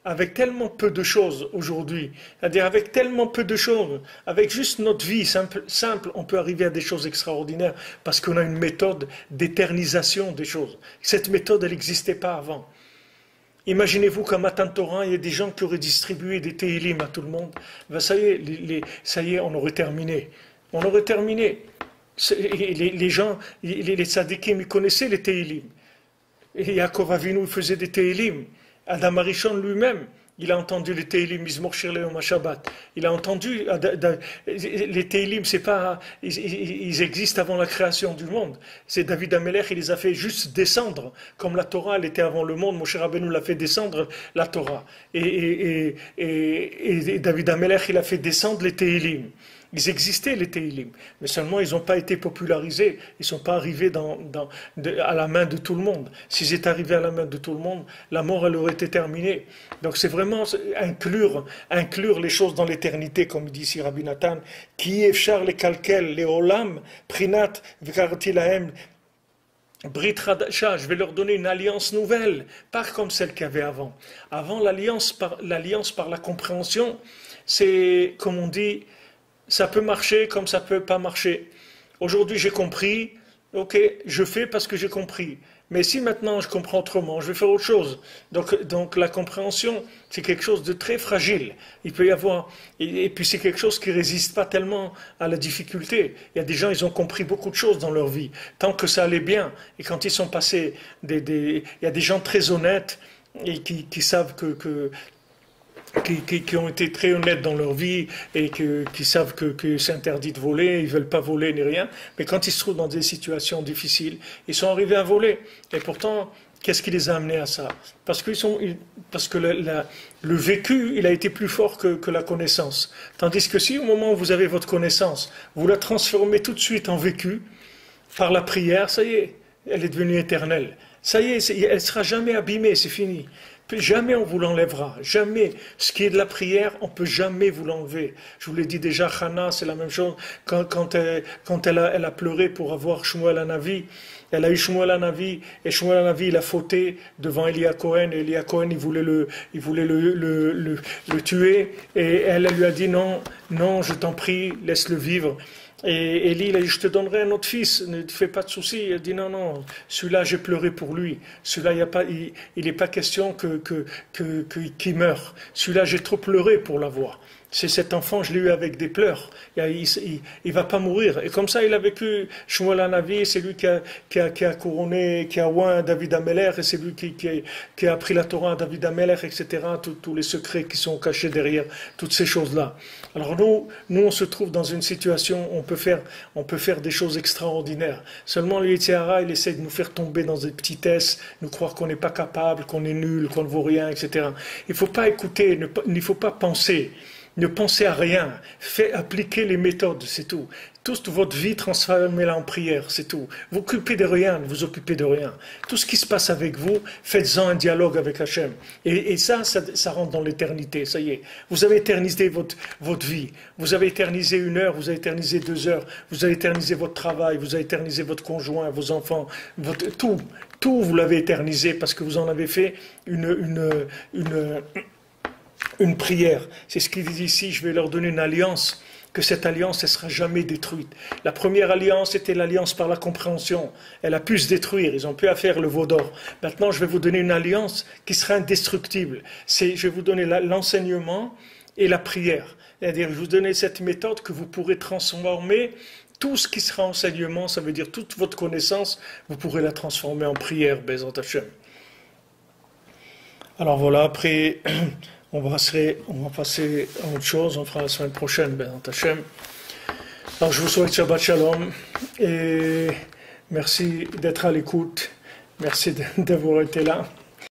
avec tellement peu de choses aujourd'hui, c'est-à-dire avec tellement peu de choses, avec juste notre vie simple, on peut arriver à des choses extraordinaires parce qu'on a une méthode d'éternisation des choses. Cette méthode, elle n'existait pas avant. Imaginez-vous qu'à Matan Torah, il y a des gens qui auraient distribué des Tehillim à tout le monde. Ben ça y est, on aurait terminé. On aurait terminé. Les gens, les tzadikim, ils connaissaient les Tehillim. Et Yaakov Avinu faisait des Tehillim. Adam Arishon lui-même, il a entendu les Tehillim, Mizmor Shir Leom HaShabbat. Il a entendu, les Tehillim, c'est pas, ils existent avant la création du monde. C'est David Amelech, il les a fait juste descendre, comme la Torah, elle était avant le monde, Moshe Rabbeinu l'a fait descendre, la Torah. Et David Amelech, il a fait descendre les Tehillim. Ils existaient les Tehillim, mais seulement ils n'ont pas été popularisés, ils ne sont pas arrivés à la main de tout le monde. S'ils étaient arrivés à la main de tout le monde, la mort elle aurait été terminée. Donc c'est vraiment inclure les choses dans l'éternité, comme dit ici Rabbi Nathan, qui efchar les kalkel, les olam, prinat, v'karti lahem, Brit Hadasha, je vais leur donner une alliance nouvelle, pas comme celle qu'il y avait avant. Avant l'alliance par la compréhension, c'est comme on dit, ça peut marcher comme ça peut pas marcher. Aujourd'hui j'ai compris, ok, je fais parce que j'ai compris. Mais si maintenant je comprends autrement, je vais faire autre chose. Donc la compréhension, c'est quelque chose de très fragile. Il peut y avoir, et puis c'est quelque chose qui ne résiste pas tellement à la difficulté. Il y a des gens, ils ont compris beaucoup de choses dans leur vie, tant que ça allait bien. Et quand ils sont passés, il y a des gens très honnêtes et qui savent qui ont été très honnêtes dans leur vie et qui savent que c'est interdit de voler, ils ne veulent pas voler ni rien, mais quand ils se trouvent dans des situations difficiles, ils sont arrivés à voler. Et pourtant, qu'est-ce qui les a amenés à ça? Parce que le vécu, il a été plus fort que la connaissance. Tandis que si au moment où vous avez votre connaissance, vous la transformez tout de suite en vécu, par la prière, ça y est, elle est devenue éternelle. Ça y est, elle ne sera jamais abîmée, c'est fini. Jamais on vous l'enlèvera, jamais. Ce qui est de la prière, on ne peut jamais vous l'enlever. Je vous l'ai dit déjà, Hana, c'est la même chose. Quand elle a pleuré pour avoir Shmuel Hanavi, elle a eu Shmuel Hanavi, et Shmuel Hanavi, il a fauté devant Elia Cohen, et Elia Cohen, il voulait le tuer, et elle lui a dit non, je t'en prie, laisse-le vivre. Et Élie, il a dit, je te donnerai un autre fils, ne te fais pas de soucis. Il a dit, non, celui-là, j'ai pleuré pour lui. Celui-là, il n'est pas question qu'il meure. Celui-là, j'ai trop pleuré pour l'avoir. C'est cet enfant, je l'ai eu avec des pleurs. Il va pas mourir. Et comme ça, il a vécu Shmuel Hanavi, c'est lui qui a couronné, qui a oint David Amelech, et c'est lui qui a appris la Torah à David Amelech, etc. Tous les secrets qui sont cachés derrière toutes ces choses-là. Alors nous, on se trouve dans une situation où on peut faire des choses extraordinaires. Seulement, le Yetzer Hara, il essaie de nous faire tomber dans des petitesses, nous croire qu'on n'est pas capable, qu'on est nul, qu'on ne vaut rien, etc. Il ne faut pas écouter, il ne faut pas penser. Ne pensez à rien, faites appliquer les méthodes, c'est tout. Toute votre vie, transformez-la en prière, c'est tout. Vous occupez de rien, ne vous occupez de rien. Tout ce qui se passe avec vous, faites-en un dialogue avec Hachem. Et ça rentre dans l'éternité, ça y est. Vous avez éternisé votre vie. Vous avez éternisé 1 heure, vous avez éternisé 2 heures, vous avez éternisé votre travail, vous avez éternisé votre conjoint, vos enfants, tout. Tout, vous l'avez éternisé parce que vous en avez fait une prière. C'est ce qu'il dit ici, je vais leur donner une alliance, que cette alliance, elle ne sera jamais détruite. La première alliance était l'alliance par la compréhension. Elle a pu se détruire, ils ont pu faire le veau d'or. Maintenant, je vais vous donner une alliance qui sera indestructible. Je vais vous donner l'enseignement et la prière. C'est-à-dire, je vais vous donner cette méthode que vous pourrez transformer. Tout ce qui sera enseignement, ça veut dire toute votre connaissance, vous pourrez la transformer en prière, Bezrat Hashem. Alors voilà, après... On va passer à autre chose, on fera la semaine prochaine, Bezrat Hashem. Alors je vous souhaite Shabbat Shalom et merci d'être à l'écoute, merci d'avoir été là.